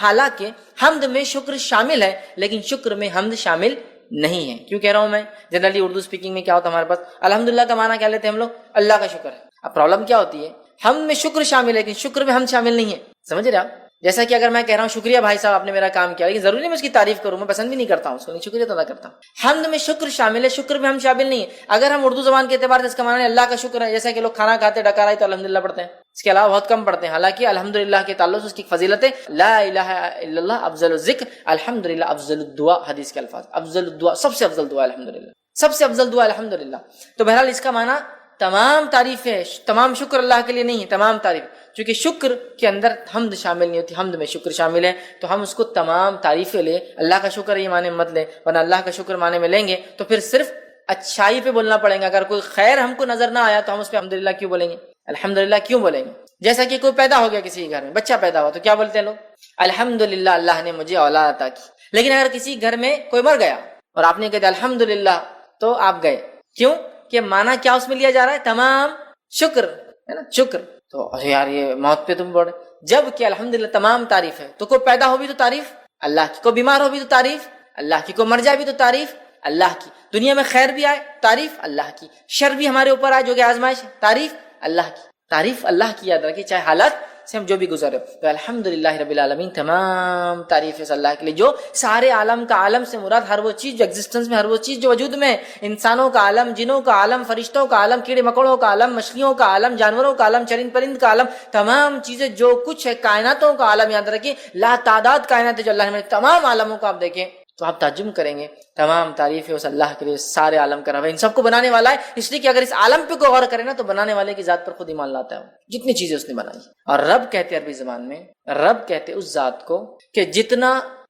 حالانکہ حمد میں شکر شامل ہے لیکن شکر میں حمد شامل نہیں ہے. کیوں کہہ رہا ہوں میں؟ جنرلی اردو اسپیکنگ میں کیا ہوتا ہے ہمارے پاس الحمدللہ کا معنی کیا لیتے ہیں ہم لوگ؟ اللہ کا شکر ہے. اب پرابلم کیا ہوتی ہے؟ حمد میں شکر شامل ہے لیکن شکر میں حمد شامل نہیں ہے. سمجھ رہے آپ؟ جیسا کہ اگر میں کہہ رہا ہوں شکریہ بھائی صاحب آپ نے میرا کام کیا، لیکن ضروری نہیں میں اس کی تعریف کروں، میں پسند بھی نہیں کرتا ہوں اس کو، نہیں شکریہ ادا کرتا ہوں. حمد میں شکر شامل ہے، شکر میں ہم شامل نہیں ہے. اگر ہم اردو زبان کے اعتبار سے اس کا معنی اللہ کا شکر ہے، جیسا کہ لوگ کھانا کھاتے ڈکار آئے تو الحمدللہ پڑھتے ہیں، اس کے علاوہ بہت کم پڑھتے ہیں. حالانکہ الحمدللہ کے تعلق سے اس کی فضیلت ہے لا الہ الا اللہ افضل الذکر، الحمدللہ افضل الدعاء، حدیث کے الفاظ افضل الدعاء، سب سے افضل دعا الحمدللہ، سب سے افضل دعا الحمدللہ. تو بہرحال اس کا معنی تمام تعریف ہے، تمام شکر اللہ کے لیے نہیں ہے، تمام تعریف. چونکہ شکر کے اندر حمد شامل نہیں ہوتی، حمد میں شکر شامل ہے، تو ہم اس کو تمام تعریفیں لیں. اللہ کا شکر یہ معنی مت لیں، ورنہ اللہ کا شکر معنی میں لیں گے تو پھر صرف اچھائی پہ بولنا پڑے گا. اگر کوئی خیر ہم کو نظر نہ آیا تو ہم اس پہ الحمدللہ کیوں بولیں گے؟ الحمدللہ کیوں بولیں گے؟ جیسا کہ کوئی پیدا ہو گیا کسی گھر میں، بچہ پیدا ہوا تو کیا بولتے ہیں لوگ؟ الحمدللہ اللہ نے مجھے اولاد عطا کی. لیکن اگر کسی گھر میں کوئی مر گیا اور آپ نے کہا الحمدللہ تو آپ گئے، کیوں کہ معنی کیا اس میں لیا جا رہا ہے؟ تمام شکر ہے نا، شکر. تو یار یہ موت پہ تم بول رہے، جب کہ الحمدللہ تمام تعریف ہے. تو کوئی پیدا ہو بھی تو تعریف اللہ کی، کوئی بیمار ہو بھی تو تعریف اللہ کی، کوئی مر جائے بھی تو تعریف اللہ کی، دنیا میں خیر بھی آئے تعریف اللہ کی، شر بھی ہمارے اوپر آئے جو کہ آزمائش ہے تعریف اللہ کی. تعریف اللہ کی یاد رکھیں چاہے حالات سے ہم جو بھی گزرے. تو الحمدللہ رب العالمین تمام تعریف ہے اللہ کے لیے جو سارے عالم کا، عالم سے مراد ہر وہ چیز جو ایگزسٹنس میں، ہر وہ چیز جو وجود میں ہے، انسانوں کا عالم، جنوں کا عالم، فرشتوں کا عالم، کیڑے مکوڑوں کا عالم، مچھلیوں کا عالم، جانوروں کا عالم، چرند پرند کا عالم، تمام چیزیں جو کچھ ہے کائناتوں کا عالم. یاد رکھیں لا تعداد کائنات جو اللہ نے تمام عالموں کو آپ دیکھیں تو آپ تعجب کریں گے. تمام تعریف ہے اس اللہ کے لیے، سارے عالم کا رب ہے، ان سب کو بنانے والا ہے. اس لیے کہ اگر اس عالم پہ کوئی غور کرے نا تو بنانے والے کی ذات پر خود ایمان لاتا ہے، جتنی چیزیں اس نے بنائی. اور رب کہتے ہیں عربی زبان میں، رب کہتے اس ذات کو کہ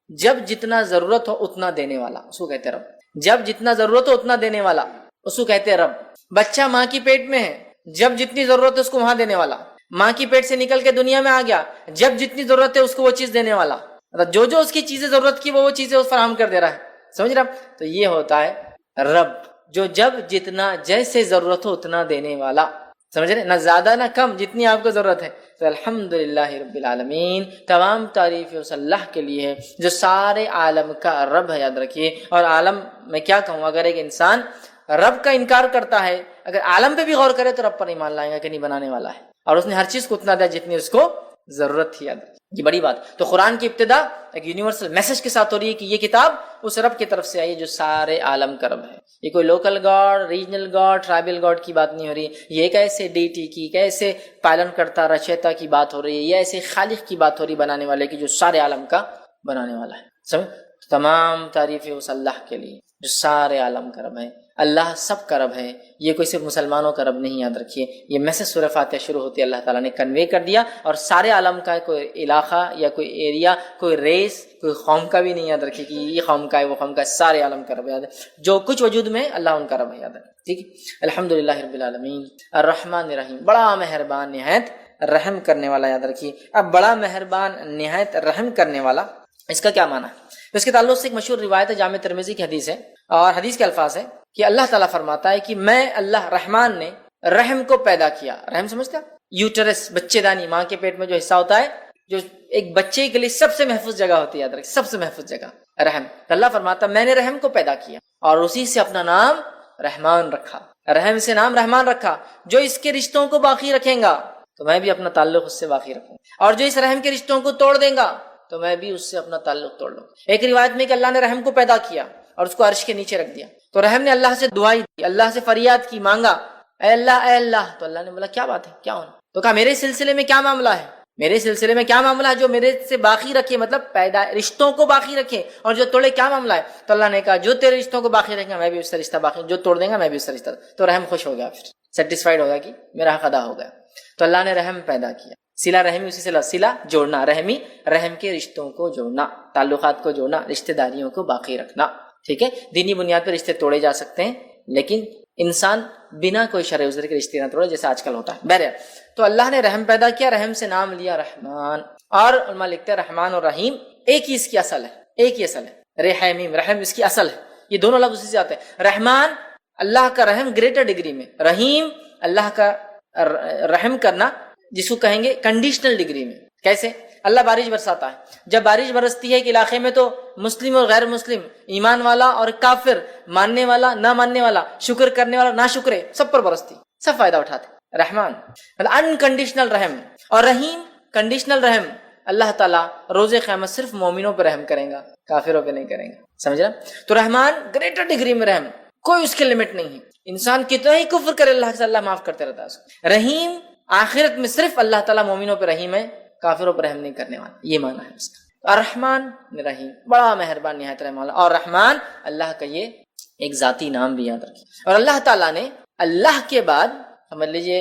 جب جتنا ضرورت ہو اتنا دینے والا، اس کو کہتے ہیں رب. جب جتنا ضرورت ہو اتنا دینے والا، اس کو کہتے ہیں رب. بچہ ماں کی پیٹ میں ہے، جب جتنی ضرورت ہے اس کو وہاں دینے والا. ماں کی پیٹ سے نکل کے دنیا میں آ گیا، جب جتنی ضرورت ہے اس کو وہ چیز دینے والا. جو جو اس کی چیزیں ضرورت کی وہ چیزیں اس فراہم کر دے رہا ہے. سمجھ رہا؟ تو یہ ہوتا ہے رب، جو جب جتنا جیسے ضرورت ہو اتنا دینے والا. سمجھ رہے؟ نہ زیادہ نہ کم، جتنی آپ کو ضرورت ہے. تو الحمدللہ رب العالمین تمام تعریف اس اللہ کے لیے ہے جو سارے عالم کا رب ہے. یاد رکھیے. اور عالم میں کیا کہوں، اگر ایک انسان رب کا انکار کرتا ہے، اگر عالم پہ بھی غور کرے تو رب پر ایمان لائے گا کہ نہیں بنانے والا ہے اور اس نے ہر چیز کو اتنا دیا جتنی اس کو ضرورت تھی. یاد یہ بڑی بات. تو قرآن کی ابتدا ایک یونیورسل میسج کے ساتھ ہو رہی ہے کہ یہ کتاب اس رب کی طرف سے آئی ہے جو سارے عالم کا رب ہے. یہ کوئی local God, regional God, tribal God کی بات نہیں ہو رہی. یہ ایک ایسے ڈیٹی کی، ایک ایسے پالن کرتا رچیتا کی بات ہو رہی ہے. یہ ایسے خالق کی بات ہو رہی بنانے والے کی جو سارے عالم کا بنانے والا ہے. سمجھ؟ تمام تعریفیں اس اللہ کے لیے جو سارے عالم کا رب ہے. اللہ سب کا رب ہے، یہ کوئی صرف مسلمانوں کا رب نہیں. یاد رکھیے یہ میسج سورہ فاتحہ شروع ہوتی ہے اللہ تعالیٰ نے کنوے کر دیا، اور سارے عالم کا کوئی علاقہ یا کوئی ایریا، کوئی ریس، کوئی قوم کا بھی نہیں. یاد رکھیے کہ یہ قوم کا ہے وہ قوم کا ہے، سارے عالم کا رب. یاد ہے جو کچھ وجود میں اللہ ان کا رب ہے. یاد ہے ٹھیک ہے. الحمدللہ رب العالمین الرحمن الرحیم، بڑا مہربان نہایت رحم کرنے والا. یاد رکھیے اب بڑا مہربان نہایت رحم کرنے والا اس کا کیا معنی ہے؟ اس کے تعلق سے ایک مشہور روایت ہے، جامع ترمذی کی حدیث ہے، اور حدیث کے الفاظ ہیں کہ اللہ تعالیٰ فرماتا ہے کہ میں اللہ رحمان نے رحم کو پیدا کیا. رحم سمجھتے ہیں؟ یوٹرس، بچے دانی، ماں کے پیٹ میں جو حصہ ہوتا ہے جو ایک بچے کے لیے سب سے محفوظ جگہ ہوتی ہے. یاد رکھیں سب سے محفوظ جگہ رحم. اللہ فرماتا ہے میں نے رحم کو پیدا کیا اور اسی سے اپنا نام رحمان رکھا. رحم سے نام رحمان رکھا. جو اس کے رشتوں کو باقی رکھیں گا تو میں بھی اپنا تعلق اس سے باقی رکھوں، اور جو اس رحم کے رشتوں کو توڑ دیں گا تو میں بھی اس سے اپنا تعلق توڑ لوں. ایک روایت میں کہ اللہ نے رحم کو پیدا کیا اور اس کو عرش کے نیچے رکھ دیا. تو رحم نے اللہ سے دعائی دی، اللہ سے فریاد کی، مانگا اے اللہ اے اللہ. تو اللہ نے بولا کیا بات ہے، کیا ہونا؟ تو کہا میرے سلسلے میں کیا معاملہ ہے، میرے سلسلے میں کیا معاملہ ہے جو میرے سے باقی رکھے، مطلب پیدا رشتوں کو باقی رکھے، اور جو توڑے کیا معاملہ ہے؟ تو اللہ نے کہا جو تیرے رشتوں کو باقی رکھے گا میں بھی اس سے رشتہ باقی، جو توڑ دیں گا میں بھی اس سے رشتہ. تو رحم خوش ہو گیا، پھر سیٹسفائیڈ ہو گیا کہ میرا حق ادا ہو گیا. تو اللہ نے رحم پیدا کیا. صلہ رحمی اسی سے صلہ جوڑنا، رحمی رحم کے رشتوں کو جوڑنا، تعلقات کو جوڑنا، رشتہ داریوں کو باقی رکھنا. ٹھیک ہے. دینی بنیاد پر رشتے توڑے جا سکتے ہیں لیکن انسان بنا کوئی شرع عذر کے رشتے نہ توڑے جیسا آج کل ہوتا ہے. بہرحال تو اللہ نے رحم پیدا کیا، رحم سے نام لیا رحمان. اور علماء لکھتے ہیں رحمان اور رحیم ایک ہی اس کی اصل ہے، ایک ہی اصل ہے. رحیم رحم اس کی اصل ہے، یہ دونوں لفظ اسی سے آتے ہیں. رحمان اللہ کا رحم گریٹر ڈگری میں، رحیم اللہ کا رحم کرنا جس کو کہیں گے کنڈیشنل ڈگری میں. کیسے؟ اللہ بارش برساتا ہے. جب بارش برستی ہے ایک علاقے میں تو مسلم اور غیر مسلم، ایمان والا اور کافر، ماننے والا نہ ماننے والا، شکر کرنے والا نہ شکرے، سب پر برستی، سب فائدہ اٹھاتے. رحمان انکنڈیشنل رحم. اور رحیم کنڈیشنل رحم. اللہ تعالیٰ روز قیامت صرف مومنوں پہ رحم کریں گا، کافروں پہ نہیں کریں گا. سمجھ رہا؟ تو رحمان گریٹر ڈگری میں رحم، کوئی اس کی لمٹ نہیں ہے. انسان کتنا ہی کفر کرے اللہ سے، اللہ معاف کرتے رہتا ہے اس کو. رحیم آخرت میں صرف اللہ تعالیٰ مومنوں پہ رحیم ہے، کافروں پر رحم نہیں کرنے والا. یہ معنی ہے اس کا. اور رحمان رحیم، بڑا مہربان نہایت رحم والا. اور رحمان اللہ کا یہ ایک ذاتی نام بھی یاد رکھیے. اور اللہ تعالیٰ نے اللہ کے بعد سمجھ لیجیے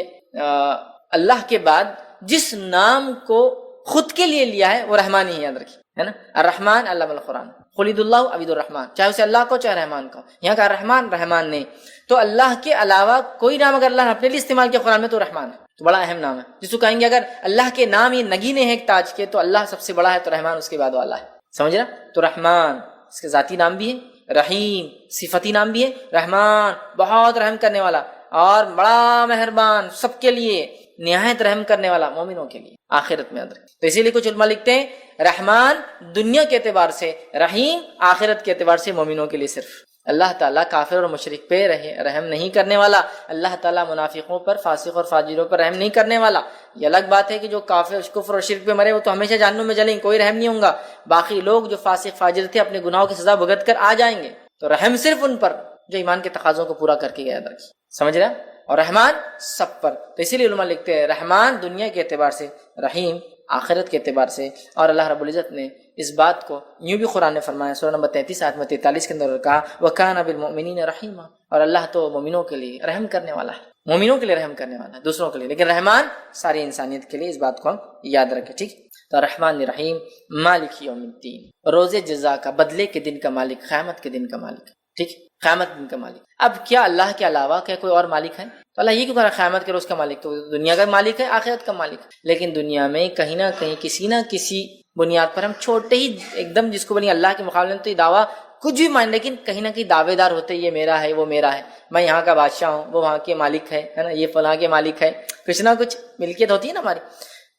اللہ کے بعد جس نام کو خود کے لیے لیا ہے وہ رحمان ہی یاد رکھیے، ہے نا. الرحمن علم القرآن، خلید اللہ عبید الرحمن، چاہے اسے اللہ کو چاہے رحمان کو. یہاں کا رحمان نے تو اللہ کے علاوہ کوئی نام اگر اللہ نے اپنے لیے استعمال کیا قرآن میں تو رحمان ہے، تو بڑا اہم نام ہے. جس کو کہیں گے اگر اللہ کے نام یہ نگینے ہیں ایک تاج کے، تو اللہ سب سے بڑا ہے، تو رحمان اس کے بعد والا ہے. سمجھ رہا؟ تو رحمان اس کے ذاتی نام بھی ہے، رحیم صفتی نام بھی ہے. رحمان بہت رحم کرنے والا اور بڑا مہربان، سب کے لیے نہایت رحم کرنے والا، مومنوں کے لیے آخرت میں ادر. تو اسی لیے کچھ علماء لکھتے ہیں رحمان دنیا کے اعتبار سے، رحیم آخرت کے اعتبار سے مومنوں کے لیے. صرف اللہ تعالیٰ کافر اور مشرک پہ رحم نہیں کرنے والا. اللہ تعالیٰ منافقوں پر، فاسق اور فاجروں پر رحم نہیں کرنے والا. یہ الگ بات ہے کہ جو کافر کفر اور شرک پہ مرے وہ تو ہمیشہ جہنم میں جلیں گے، کوئی رحم نہیں ہوگا. باقی لوگ جو فاسق فاجر تھے اپنے گناہوں کی سزا بھگت کر آ جائیں گے. تو رحم صرف ان پر جو ایمان کے تقاضوں کو پورا کر کے گیا ادر. سمجھ رہا؟ اور رحمان سب پر. تو اسی لیے علماء لکھتے ہیں رحمان دنیا کے اعتبار سے، رحیم آخرت کے اعتبار سے. اور اللہ رب العزت نے اس بات کو یوں بھی قرآن نے فرمایا سورہ نمبر 33 آیت 43 کے اندر کہا وَكَانَ بِالْمُؤْمِنِينَ رَحِيمًا، اور اللہ تو مومنوں کے لیے رحم کرنے والا ہے، مومنوں کے لیے رحم کرنے والا ہے، دوسروں کے لیے. لیکن رحمان ساری انسانیت کے لیے. اس بات کو ہم یاد رکھیں. ٹھیک؟ تو رحمان رحیم مالک یوم الدین، روز جزا کا، بدلے کے دن کا مالک، قیامت کے دن کا مالک. ٹھیک؟ قیامت دن کا مالک. اب کیا اللہ کے علاوہ کیا کوئی اور مالک ہے؟ تو اللہ یہ کیوں کہہ رہا قیامت کے روز کا مالک؟ تو دنیا کا مالک ہے، آخرت کا مالک ہے. لیکن دنیا میں کہیں نہ کہیں کسی نہ کسی بنیاد پر ہم چھوٹے ہی ایک دم جس کو بنی اللہ کے مقابلے میں تو یہ دعویٰ کچھ بھی مان، لیکن کہیں نہ کہیں دعوے دار ہوتے، یہ میرا ہے، وہ میرا ہے، میں یہاں کا بادشاہ ہوں، وہ وہاں کے مالک ہے نا، یہ فلاں کے مالک ہے. کچھ نہ کچھ ملکیت ہوتی ہے نا ہماری.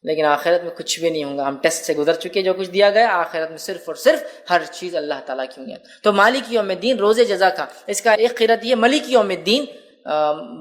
لیکن آخرت میں کچھ بھی نہیں ہوگا. ہم ٹیسٹ سے گزر چکے، جو کچھ دیا گیا آخرت میں صرف اور صرف ہر چیز اللہ تعالیٰ کی ہوگی. تو مالک یوم الدین روز جزا کا، اس کا ایک قرأت یہ ملک یوم الدین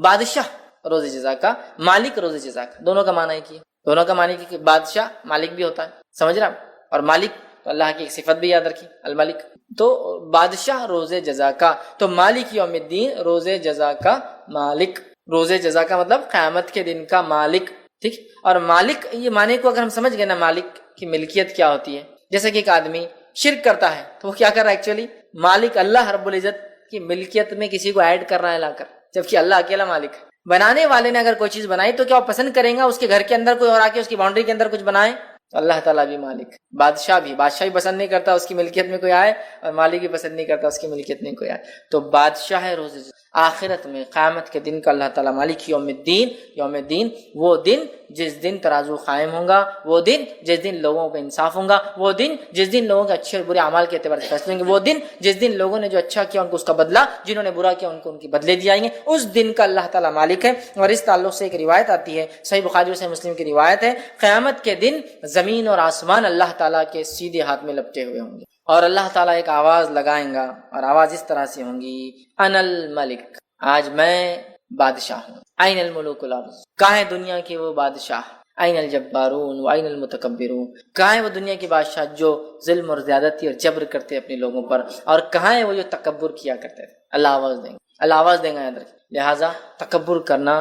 بادشاہ روز جزا کا، مالک روز جزا کا، دونوں کا معنی ہے. دونوں کا معنی کہ بادشاہ مالک بھی ہوتا ہے. سمجھ رہا؟ اور مالک تو اللہ کی ایک صفت بھی یاد رکھی الملک. تو بادشاہ روز جزا کا، تو مالک یوم الدین روز جزا کا مالک. روز جزا کا مطلب قیامت کے دن کا مالک. ٹھیک؟ اور مالک یہ معنی کو اگر ہم سمجھ گئے نا، مالک کی ملکیت کیا ہوتی ہے. جیسے کہ ایک آدمی شرک کرتا ہے تو وہ کیا کر رہا ہے ایکچولی؟ مالک اللہ رب العزت کی ملکیت میں کسی کو ایڈ کر رہا ہے لا کر، جبکہ اللہ اکیلا مالک ہے. بنانے والے نے اگر کوئی چیز بنائی تو کیا وہ پسند کریں گا اس کے گھر کے اندر کوئی اور آ کے اس کی باؤنڈری کے اندر کچھ بنائے؟ تو اللہ تعالیٰ بھی مالک. بادشاہ بھی پسند نہیں کرتا اس کی ملکیت میں کوئی آئے، اور مالک بھی پسند نہیں کرتا اس کی ملکیت میں کوئی آئے. تو بادشاہ ہے روز آخرت میں، قیامت کے دن کا اللہ تعالیٰ مالک یوم الدین. یوم الدین وہ دن جس دن ترازو قائم ہوگا، وہ دن جس دن لوگوں کو انصاف ہوگا، وہ دن جس دن لوگوں کے اچھے اور برے اعمال کے اعتبار سے فیصلے ہوں گے، وہ دن جس دن لوگوں نے جو اچھا کیا ان کو اس کا بدلہ، جنہوں نے برا کیا ان کو ان کی بدلے دیے جائیں گے. اس دن کا اللہ تعالیٰ مالک ہے. اور اس تعلق سے ایک روایت آتی ہے، صحیح بخاری اور صحیح مسلم کی روایت ہے، قیامت کے دن زمین اور آسمان اللہ تعالیٰ کے سیدھے ہاتھ میں لپٹے ہوئے ہوں گے، اور اللہ تعالیٰ ایک آواز لگائیں گا، اور آواز اس طرح سے ہوں گی انا الملک، آج میں بادشاہ ہوں. این الملوک الارض، کہاں ہے دنیا کے وہ بادشاہ؟ این الجبارون و این المتکبرون، کہاں ہے وہ دنیا کے بادشاہ جو ظلم اور زیادتی اور جبر کرتے اپنے لوگوں پر، اور کہاں ہے وہ جو تکبر کیا کرتے تھے؟ اللہ آواز دیں گے، اللہ آواز دیں گے. یاد رکھیں، لہٰذا تکبر کرنا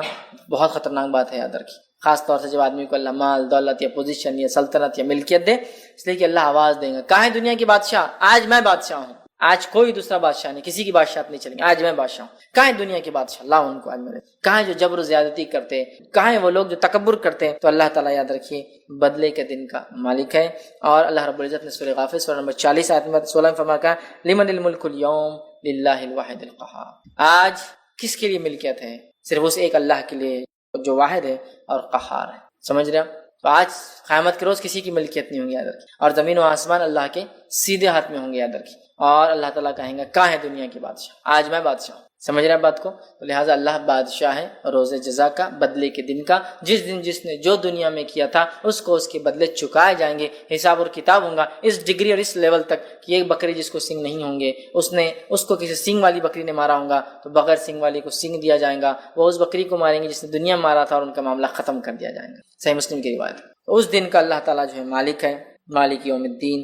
بہت خطرناک بات ہے. یاد رکھیں، خاص طور سے جب آدمی کو اللہ مال دولت یا پوزیشن یا سلطنت یا ملکیت دے، اس لیے کہ اللہ آواز دیں گا، کہاں ہے دنیا کی بادشاہ؟ آج میں بادشاہ ہوں، آج کوئی دوسرا بادشاہ نہیں، کسی کی بادشاہت نہیں چلیں گے، آج میں بادشاہ ہوں. کہاں ہے دنیا کے بادشاہ؟ اللہ ان کو آج میرے. کہاں ہے جو جبر و زیادتی کرتے؟ کہاں ہے وہ لوگ جو تکبر کرتے ہیں؟ تو اللہ تعالیٰ یاد رکھیے بدلے کے دن کا مالک ہے. اور اللہ رب العزت نے سورہ غافر سورہ نمبر 40 آیت نمبر 16 میں فرمایا لمن الملک اليوم للہ الواحد القہار، آج کس کے لیے ملکیت ہے؟ صرف اس ایک اللہ کے لیے جو واحد ہے اور قہار ہے. سمجھ رہے ہیں؟ تو آج قیامت کے روز کسی کی ملکیت نہیں ہوں گی. یاد رکھیں، اور زمین و آسمان اللہ کے سیدھے ہاتھ میں ہوں گے. یاد رکھیں، اور اللہ تعالیٰ کہیں گا کہاں ہے دنیا کے بادشاہ؟ آج میں بادشاہ ہوں. سمجھ رہے ہیں بات کو؟ تو لہٰذا اللہ بادشاہ ہے روز جزا کا، بدلے کے دن کا. جس دن جس نے جو دنیا میں کیا تھا اس کو اس کے بدلے چکائے جائیں گے. حساب اور کتاب ہوں گا اس ڈگری اور اس لیول تک کہ ایک بکری جس کو سنگ نہیں ہوں گے اس کو کسی سنگ والی بکری نے مارا ہوگا تو بغیر سنگ والی کو سنگ دیا جائے گا. وہ اس بکری کو ماریں گے جس نے دنیا میں مارا تھا اور ان کا معاملہ ختم کر دیا جائے گا. صحیح مسلم کی روایت. اس دن کا اللہ تعالیٰ جو ہے مالک ہے، مالک یوم الدین.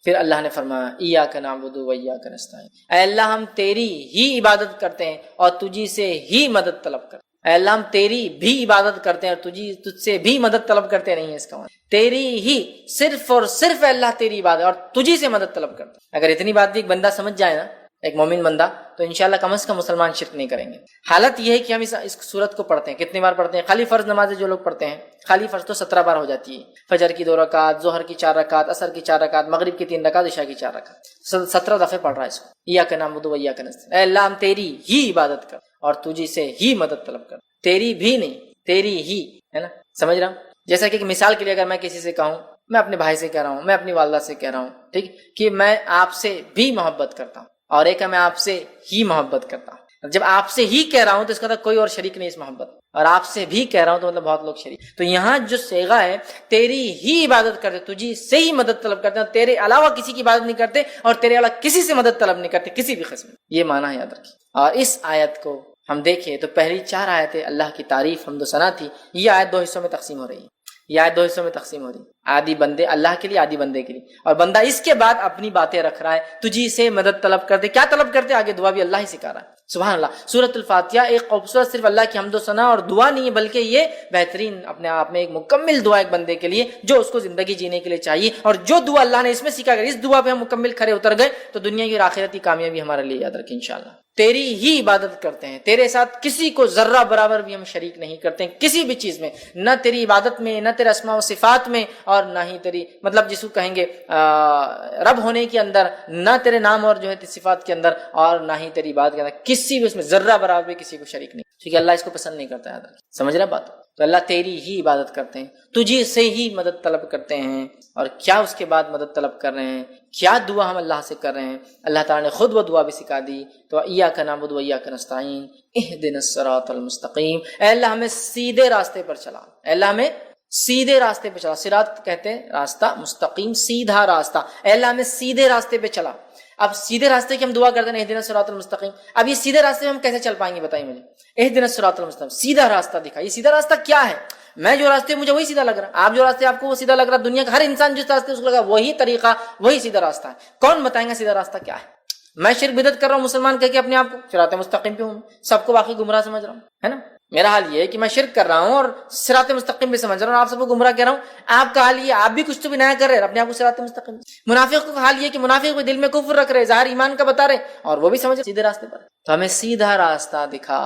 پھر اللہ نے فرمایا ایاک نعبد و ایاک نستعین، اے اللہ ہم تیری ہی عبادت کرتے ہیں اور تجھی سے ہی مدد طلب کرتے ہیں. اے اللہ ہم تیری بھی عبادت کرتے ہیں اور تجھ سے بھی مدد طلب کرتے نہیں ہیں. اس کا مطلب تیری ہی، صرف اور صرف اللہ تیری عبادت اور تجھی سے مدد طلب کرتے ہیں. اگر اتنی بات بھی ایک بندہ سمجھ جائے نا، ایک مومن بندہ، تو انشاءاللہ کم از کم مسلمان شرک نہیں کریں گے. حالت یہ ہے کہ ہم اس صورت کو پڑھتے ہیں. کتنی بار پڑھتے ہیں؟ خالی فرض نمازیں جو لوگ پڑھتے ہیں، خالی فرض تو 17 بار ہو جاتی ہے. فجر کی 2 رکعت، ظہر کی 4 رکعت، عصر کی 4 رکعت، مغرب کی 3 رکعت، عشاء کی 4 رکعت. 17 دفعے پڑھ رہا ہے اس کو. ایاک نعبد و ایاک نستعین، اے اللہ ہم تیری ہی عبادت کر اور تجھی سے ہی مدد طلب کر. تیری بھی نہیں، تیری ہی، ہے نا؟ سمجھ رہا ہوں؟ جیسا کہ مثال کے لیے اگر میں کسی سے کہوں، میں اپنے بھائی سے کہہ رہا ہوں، میں اپنی والدہ سے کہہ رہا ہوں، ٹھیک، کہ میں آپ سے بھی محبت کرتا ہوں، اور ایک ہے میں آپ سے ہی محبت کرتا ہوں. جب آپ سے ہی کہہ رہا ہوں تو اس کا مطلب کوئی اور شریک نہیں اس محبت، اور آپ سے بھی کہہ رہا ہوں تو مطلب بہت لوگ شریک. تو یہاں جو صیغہ ہے تیری ہی عبادت کرتے، تجھی سے ہی مدد طلب کرتے ہیں، تیرے علاوہ کسی کی عبادت نہیں کرتے اور تیرے علاوہ کسی سے مدد طلب نہیں کرتے کسی بھی قسم. یہ معنی ہے، یاد رکھیے. اور اس آیت کو ہم دیکھیں تو پہلی 4 آیتیں اللہ کی تعریف، حمد و ثنا تھی. یہ آیت 2 حصوں میں تقسیم ہو رہی ہے. یہ آیت 2 حصوں میں تقسیم ہو رہی ہے. عادی بندے اللہ کے لیے، عادی بندے کے لیے. اور بندہ اس کے بعد اپنی باتیں رکھ رہا ہے، تجھی سے مدد طلب کرتے. کیا طلب کرتے؟ آگے دعا بھی اللہ ہی سکھا رہا ہے. سبحان اللہ. سورۃ الفاتحہ ایک خوبصورت صرف اللہ کی حمد و ثنا اور دعا نہیں ہے، بلکہ یہ بہترین اپنے آپ میں ایک مکمل دعا ایک بندے کے لیے جو اس کو زندگی جینے کے لیے چاہیے. اور جو دعا اللہ نے اس میں سکھا کر اس دعا پہ ہم مکمل کھڑے اتر گئے تو دنیا کی اور آخرت کی کامیابی ہمارے لیے. یاد رکھیں انشاءاللہ تیری ہی عبادت کرتے ہیں، تیرے ساتھ کسی کو ذرہ برابر بھی ہم شریک نہیں کرتے ہیں کسی بھی چیز میں، نہ تیری عبادت میں، نہ تیرے اسماء و صفات میں، اور نہ ہی تیری مطلب جس کو کہیں گے رب ہونے کے اندر، نہ تیرے نام اور جو ہے صفات کے اندر، اور نہ ہی تیری عبادت کے اندر کسی بھی اس میں ذرہ برابر بھی کسی کو شریک نہیں. ٹھیک ہے، اللہ اس کو پسند نہیں کرتا ہے. سمجھ رہا بات؟ تو اللہ تیری ہی عبادت کرتے ہیں، تجھے سے ہی مدد طلب کرتے ہیں. اور کیا اس کے بعد مدد طلب کر رہے ہیں، کیا دعا ہم اللہ سے کر رہے ہیں؟ اللہ تعالیٰ نے خود وہ دعا بھی سکھا دی. تو ایاک نعبد و ایاک نستعین اہدنا الصراط المستقیم، اے اللہ ہمیں سیدھے راستے پر چلا. اے اللہ ہمیں سیدھے راستے پہ چلا. صراط کہتے ہیں راستہ، مستقیم سیدھا راستہ. اے اللہ ہمیں سیدھے راستے پہ چلا. اب سیدھے راستے کی ہم دعا کرتے ہیں اہدنا الصراط المستقیم. اب یہ سیدھے راستے میں ہم کیسے چل پائیں گے؟ بتائیے مجھے. اہدنا الصراط المستقیم، سیدھا راستہ دکھا. یہ سیدھا راستہ کیا ہے؟ میں جو راستے مجھے وہی سیدھا لگ رہا، آپ جو راستے آپ کو وہ سیدھا لگ رہا، دنیا کا ہر انسان جس راستے اس کو لگا وہی طریقہ، وہی سیدھا راستہ ہے. کون بتائیں گا سیدھا راستہ کیا ہے؟ میں شرک بدعت کر رہا ہوں مسلمان کہہ کے اپنے آپ کو صراط مستقیم پہ ہوں، سب کو باقی گمراہ سمجھ رہا ہوں، ہے نا؟ میرا حال یہ ہے کہ میں شرک کر رہا ہوں اور صراط مستقیم پہ سمجھ رہا ہوں، آپ سب کو گمراہ کہہ رہا ہوں. آپ کا حال یہ، آپ بھی کچھ تو بھی نیا کر رہے ہیں، اپنے آپ کو صراط مستقیم. منافق کا حال یہ کہ منافق بھی دل میں کفر رکھ رہے، ظاہر ایمان کا بتا رہے، اور وہ بھی سمجھ رہے سیدھے راستے پر. تو ہمیں سیدھا راستہ دکھا،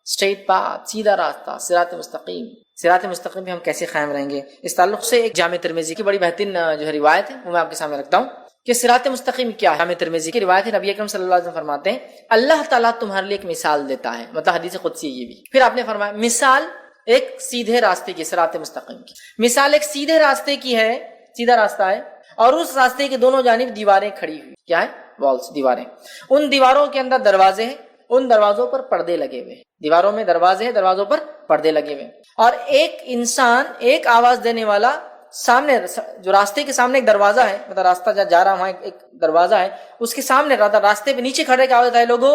اسٹریٹ پاتھ، سیدھا راستہ، صراط مستقیم. صراط مستقیم پہ ہم کیسے قائم رہیں گے؟ اس تعلق سے ایک جامع ترمذی کی بڑی بہترین جو ہے روایت ہے وہ میں آپ کے سامنے رکھتا ہوں کہ صراط مستقیم کیا ہے. جامع ترمذی کی روایت ہے، نبی اکرم صلی اللہ علیہ وسلم فرماتے ہیں اللہ تعالیٰ تمہارے لیے ایک مثال دیتا ہے، مطلب حدیث قدسی یہ بھی. پھر آپ نے فرمایا مثال ایک سیدھے راستے کی، صراط مستقیم کی مثال ایک سیدھے راستے کی ہے، سیدھا راستہ ہے، اور اس راستے کے دونوں جانب دیواریں کھڑی ہوئی. کیا ہے؟ والز، دیواریں. ان دیواروں کے اندر دروازے ہیں، ان دروازوں پر پردے لگے ہوئے. دیواروں میں دروازے ہیں، دروازوں پر پردے لگے ہوئے. اور ایک انسان، ایک آواز دینے والا سامنے، جو راستے کے سامنے ایک دروازہ ہے، مطلب راستہ جا رہا وہاں ایک دروازہ ہے، اس کے سامنے راستے پہ نیچے کھڑے کا آواز دیتا ہے لوگوں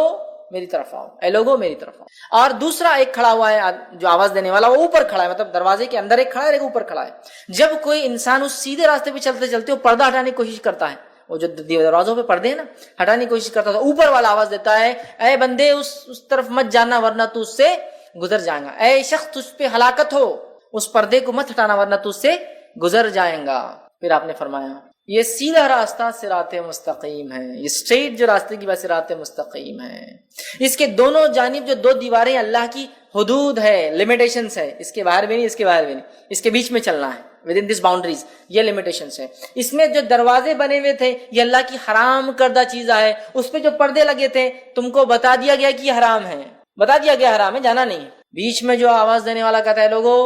میری طرف آؤ، اے لوگوں میری طرف آؤ. اور دوسرا ایک کھڑا ہوا ہے جو آواز دینے والا، وہ اوپر کھڑا ہے، مطلب دروازے کے اندر ایک کھڑا ہے، ایک اوپر کھڑا ہے. جب کوئی انسان اس سیدھے راستے پہ چلتے چلتے وہ پردہ ہٹانے کی کوشش کرتا ہے، وہ جو دروازوں پہ پردے ہیں نا ہٹانے کی کوشش کرتا ہے، اوپر والا آواز دیتا ہے اے بندے اس طرف مت جانا ورنہ تو اس سے گزر جائیں گا، اے شخص تجھ پہ ہلاکت ہو، اس پردے کو مت ہٹانا ورنہ تو اس سے گزر جائیں گا. پھر آپ نے فرمایا یہ سیدھا راستہ صراط مستقیم ہے، یہ اسٹریٹ جو راستے کی بات صراط مستقیم ہے. اس کے دونوں جانب جو 2 دیواریں اللہ کی حدود ہے، لمیٹیشنز ہے، اس کے باہر بھی نہیں، اس کے باہر بھی نہیں، اس کے بیچ میں چلنا ہے، within this boundaries، یہ لمیٹیشنز ہے. اس میں جو دروازے بنے ہوئے تھے یہ اللہ کی حرام کردہ چیز ہے، اس پہ جو پردے لگے تھے تم کو بتا دیا گیا کہ یہ حرام ہے، بتا دیا گیا حرام ہے، جانا نہیں ہے. بیچ میں جو آواز دینے والا کہتا ہے لوگوں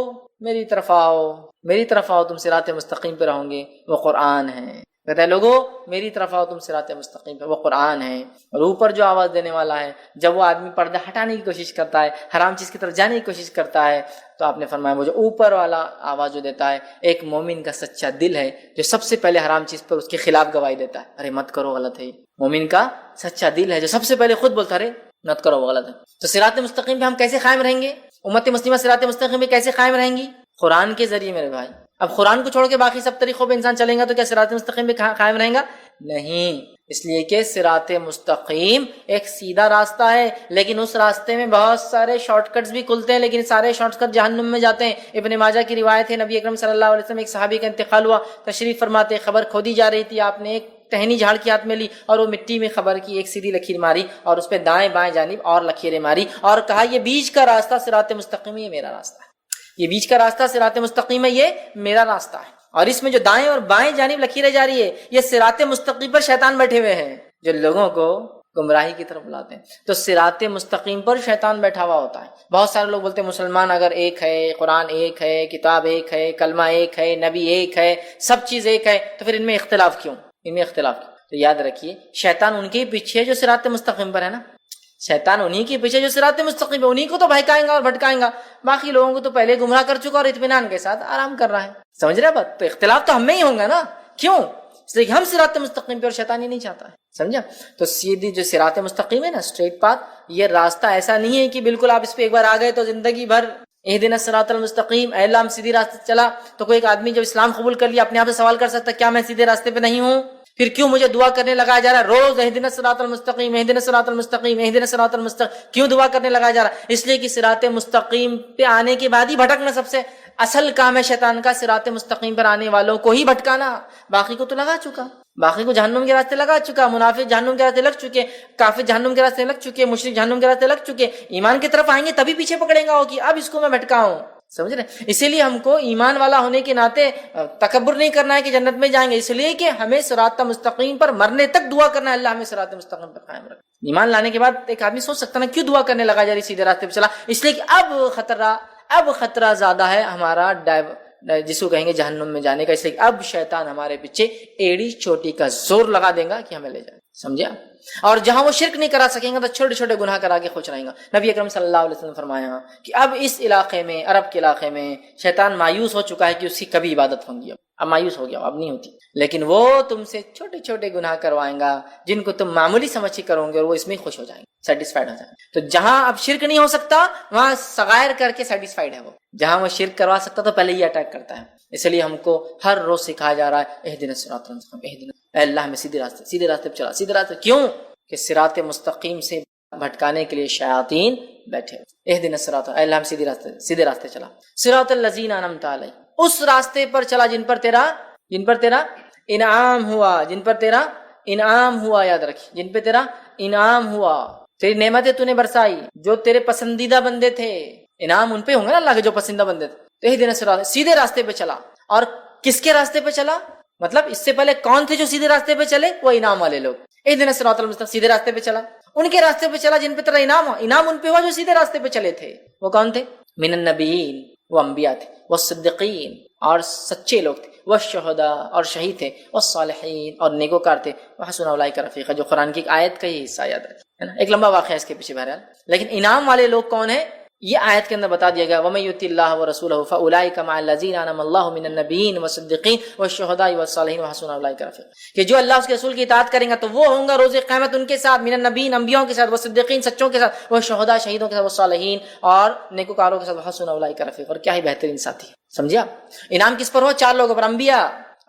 میری طرف آؤ، میری طرف آؤ، تم صراط مستقیم پہ رہوں گے، وہ قرآن ہے. کہتا ہے لوگوں میری طرف آؤ تم صراط مستقیم پہ، وہ قرآن ہے، اور اوپر جو آواز دینے والا ہے، جب وہ آدمی پردہ ہٹانے کی کوشش کرتا ہے، حرام چیز کی طرف جانے کی کوشش کرتا ہے، تو آپ نے فرمایا وہ جو اوپر والا آواز جو دیتا ہے ایک مومن کا سچا دل ہے جو سب سے پہلے حرام چیز پر اس کے خلاف گواہی دیتا ہے، ارے مت کرو غلط ہے۔ مومن کا سچا دل ہے جو سب سے پہلے خود بولتا ہے ارے مت کرو وہ غلط ہے۔ تو صراط مستقیم پہ ہم کیسے قائم رہیں گے؟ امت مسلمہ صراط مستقیم پہ کیسے قائم رہیں گی؟ قرآن کے ذریعے میرے بھائی۔ اب قرآن کو چھوڑ کے باقی سب طریقوں پہ انسان چلیں گا تو کیا صراط مستقیم پہ قائم رہیں گا؟ نہیں، اس لیے کہ صراط مستقیم ایک سیدھا راستہ ہے، لیکن اس راستے میں بہت سارے شارٹ کٹس بھی کھلتے ہیں، لیکن سارے شارٹ کٹ جہنم میں جاتے ہیں۔ ابن ماجہ کی روایت ہے، نبی اکرم صلی اللہ علیہ وسلم ایک صحابی کا انتقال ہوا، تشریف فرماتے خبر کھودی جا رہی تھی، آپ نے ایک ٹہنی جھاڑ کے ہاتھ میں لی اور وہ مٹی میں خبر کی ایک سیدھی لکیر ماری اور اس پہ دائیں بائیں جانب اور لکیریں ماری اور کہا یہ بیچ کا راستہ صراط مستقیم، یہ میرا راستہ ہے، یہ بیچ کا راستہ صراط مستقیم ہے، یہ میرا راستہ ہے، اور اس میں جو دائیں اور بائیں جانب لکیریں جا رہی ہے یہ صراط مستقیم پر شیطان بیٹھے ہوئے ہیں جو لوگوں کو گمراہی کی طرف بلاتے ہیں۔ تو صراط مستقیم پر شیطان بیٹھا ہوا ہوتا ہے۔ بہت سارے لوگ بولتے ہیں مسلمان اگر ایک ہے، قرآن ایک ہے، کتاب ایک ہے، کلمہ ایک ہے، نبی ایک ہے، سب چیز ایک ہے، تو پھر ان میں اختلاف کیوں؟ ان میں اختلاف کیوں؟ تو یاد رکھیے شیطان ان کے پیچھے جو صراط مستقیم پر ہے نا، شیطان انہی کے پیچھے جو صراط مستقیم ہے انہی کو تو بہکائیں گا اور بھٹکائیں گا، باقی لوگوں کو تو پہلے گمراہ کر چکا اور اطمینان کے ساتھ آرام کر رہا ہے۔ سمجھ رہے بات؟ تو اختلاف تو ہم میں ہی ہوں گا نا، کیوں؟ اس لیے کہ ہم صراط مستقیم پہ اور شیطان ہی نہیں چاہتا ہے، سمجھا؟ تو سیدھی جو صراط مستقیم ہے نا، اسٹریٹ پاتھ، یہ راستہ ایسا نہیں ہے کہ بالکل آپ اس پہ ایک بار آ گئے تو زندگی بھر اہدنا الصراط المستقیم، اے اللہ ہم سیدھی راستے چلا۔ تو کوئی ایک آدمی جب اسلام قبول کر لیا اپنے آپ سے سوال کر سکتا ہے کیا میں سیدھے راستے پہ نہیں ہوں؟ پھر کیوں مجھے دعا کرنے لگایا جا رہا ہے روز اہدنا الصراط المستقیم، اہدنا الصراط المستقیم، اہدنا الصراط المستقیم؟ کیوں دعا کرنے لگایا جا رہا ہے؟ اس لیے کہ صراط مستقیم پہ آنے کے بعد ہی بھٹکنا سب سے اصل کام ہے شیطان کا، صراط مستقیم پر آنے والوں کو ہی بھٹکانا، باقی کو تو لگا چکا، باقی کو جہنم کے راستے لگا چکا، منافق جہنم کے راستے لگ چکے، کافر جہنم کے راستے لگ چکے، مشرک جہنم کے راستے لگ چکے، ایمان کی طرف آئیں گے تبھی پیچھے پکڑیں گا کہ اب اس کو میں بھٹکاؤں، سمجھ رہے؟ اسی لیے ہم کو ایمان والا ہونے کے ناطے تکبر نہیں کرنا ہے کہ جنت میں جائیں گے، اس لیے کہ ہمیں صراط مستقیم پر مرنے تک دعا کرنا ہے، اللہ ہمیں صراط مستقیم پر قائم رکھ۔ ایمان لانے کے بعد ایک آدمی سوچ سکتا ہے کیوں دعا کرنے لگا جا رہی سیدھے راستے پہ چلا؟ اس لیے کہ اب خطرہ زیادہ ہے ہمارا جس کو کہیں گے جہنم میں جانے کا، اس لیے اب شیطان ہمارے پیچھے ایڑی چوٹی کا زور لگا دے گا کہ ہمیں لے جائے، سمجھا؟ اور جہاں وہ شرک نہیں کرا سکیں گا تو چھوٹے چھوٹے گناہ کرا کے خوش رہیں گا۔ نبی اکرم صلی اللہ علیہ وسلم نے فرمایا کہ اب اس علاقے میں، عرب کے علاقے میں شیطان مایوس ہو چکا ہے کہ اس کی کبھی عبادت ہوں گی، اب مایوس ہو گیا، اب نہیں ہوتی، لیکن وہ تم سے چھوٹے چھوٹے گناہ کروائیں گا جن کو تم معمولی سمجھ کے کرو گے اور وہ اس میں خوش ہو جائیں گے، سیٹسفائیڈ ہو جائیں گے۔ تو جہاں اب شرک نہیں ہو سکتا وہاں صغائر کر کے سیٹسفائیڈ ہے وہ، جہاں وہ شرک کروا سکتا تو پہلے یہ اٹیک کرتا ہے۔ اس لیے ہم کو ہر روز سکھایا جا رہا ہے اہدنا الصراط المستقیم، اہدنا، اے اللہ ہمیں سیدھے راستے پہ چلا، سیدھے راستے۔ کیوں؟ کہ صراط مستقیم سے بھٹکانے کے لیے شیاطین بیٹھے، اہدنا الصراط، اے اللہ ہم سیدھے راستے چلا، صراط الذین انعمت علیہم، اس راستے پر چلا جن پر تیرا انعام ہوا، یاد رکھیں، جن پہ تیرا انعام ہوا، تیری نعمتیں تو نے برسائی، جو تیرے پسندیدہ بندے تھے، انعام ان پہ ہوں گے نا اللہ کے جو پسندیدہ بندے تھے، تو اہدنا الصراط، سیدھے راستے پہ چلا۔ اور کس کے راستے پہ چلا؟ مطلب اس سے پہلے کون تھے جو سیدھے راستے پہ چلے؟ وہ انعام والے لوگ، اہدنا الصراط المستقیم، سیدھے راستے پہ چلا، ان کے راستے پہ چلا جن پہ تیرا انعام ان پہ ہوا جو سیدھے راستے پہ چلے تھے۔ وہ کون تھے؟ من النبیین، وہ انبیاء تھے، والصدیقین، اور سچے لوگ تھے، والشہداء، اور شہید تھے، والصالحین، اور نیکوکار تھے، وحسن اولئک رفیقا، جو قرآن کی ایک آیت کا ہی حصہ یاد رکھے، ایک لمبا واقعہ ہے اس کے پیچھے بہرحال، لیکن انعام والے لوگ کون ہیں یہ آیت کے اندر بتا دیا گیا، وَمَن يُطِعِ اللَّهَ وَرَسُولَهُ فَأُولَٰئِكَ مَعَ الَّذِينَ أَنْعَمَ اللَّهُ مِنَ النَّبِيِّينَ وَالصِّدِّيقِينَ وَالشُّهَدَاءِ وَالصَّالِحِينَ وَحَسُنَ أُولَٰئِكَ رَفِيقًا، کہ جو اللہ اس کے رسول کی اطاعت کریں گا تو وہ ہوں گا روز قیامت ان کے ساتھ، من النبیین، انبیاءوں کے ساتھ، والصدیقین، سچوں کے ساتھ، والشہداء، شہیدوں کے ساتھ، والصالحین، اور نیکوکاروں کے ساتھ، وحسن اولئک رفیقا، اور کیا ہی بہترین ساتھی، سمجھا؟ انعام کس پر ہو؟ 4 لوگوں پر،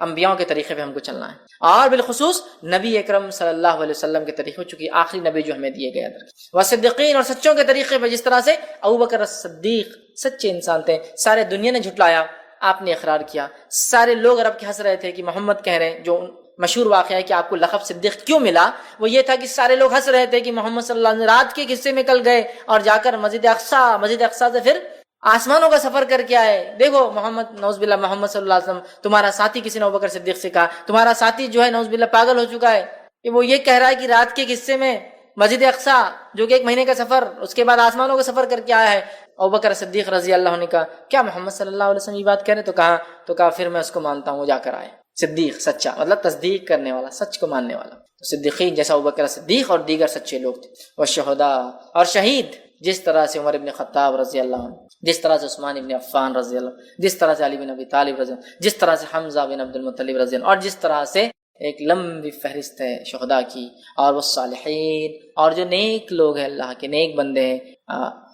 انبیاؤں کے طریقے پہ ہم کو چلنا ہے، اور بالخصوص نبی اکرم صلی اللہ علیہ وسلم کے طریقے، چونکہ آخری نبی جو ہمیں دیے گئے، والصدیقین، اور سچوں کے طریقے پہ، جس طرح سے ابوبکر الصدیق سچے انسان تھے، سارے دنیا نے جھٹلایا، آپ نے اقرار کیا، سارے لوگ عرب کے ہنس رہے تھے کہ محمد کہہ رہے ہیں، جو مشہور واقعہ ہے کہ آپ کو لقب صدیق کیوں ملا، وہ یہ تھا کہ سارے لوگ ہنس رہے تھے کہ محمد صلی اللہ علیہ وسلم رات کے حصے میں کل گئے اور جا کر مسجد اقصی سے پھر آسمانوں کا سفر کر کے آئے، دیکھو محمد، نعوذ باللہ، محمد صلی اللہ علیہ وسلم تمہارا ساتھی، کسی نے ابوبکر صدیق سے کہا تمہارا ساتھی جو ہے نعوذ باللہ پاگل ہو چکا ہے، کہ وہ یہ کہہ رہا ہے کہ رات کے حصے میں مسجد اقصی جو کہ 1 مہینے کا سفر، اس کے بعد آسمانوں کا سفر کر کے آیا ہے۔ ابوبکر صدیق رضی اللہ عنہ نے کہا کیا محمد صلی اللہ علیہ وسلم یہ بات کہہ رہے؟ تو کہا پھر میں اس کو مانتا ہوں، وہ جا کر آئے، صدیق سچا مطلب تصدیق کرنے والا، سچ کو ماننے والا. تو صدیقین جیسا ابوبکر صدیق اور دیگر سچے لوگ تھے. والشہداء اور شہید، جس طرح سے عمر ابن خطاب رضی اللہ عنہ، جس طرح سے عثمان ابن عفان رضی اللہ عنہ، جس طرح سے علی بن ابی طالب رضی اللہ عنہ، جس طرح سے حمزہ بن عبد المطلب رضی اللہ عنہ، اور جس طرح سے ایک لمبی فہرست ہے شہداء کی. اور وہ صالحین اور جو نیک لوگ ہیں، اللہ کے نیک بندے ہیں.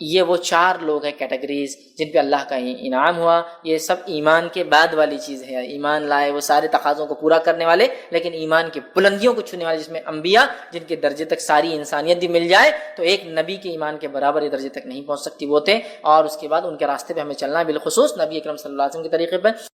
یہ وہ 4 لوگ ہیں کیٹیگریز جن پہ اللہ کا انعام ہوا. یہ سب ایمان کے بعد والی چیز ہے. ایمان لائے وہ سارے تقاضوں کو پورا کرنے والے، لیکن ایمان کی بلندیوں کو چھونے والے، جس میں انبیاء جن کے درجے تک ساری انسانیت بھی مل جائے تو ایک نبی کے ایمان کے برابر یہ درجے تک نہیں پہنچ سکتی، وہ تھے. اور اس کے بعد ان کے راستے پہ ہمیں چلنا ہے، بالخصوص نبی اکرم صلی اللہ علیہ وسلم کے طریقے پہ.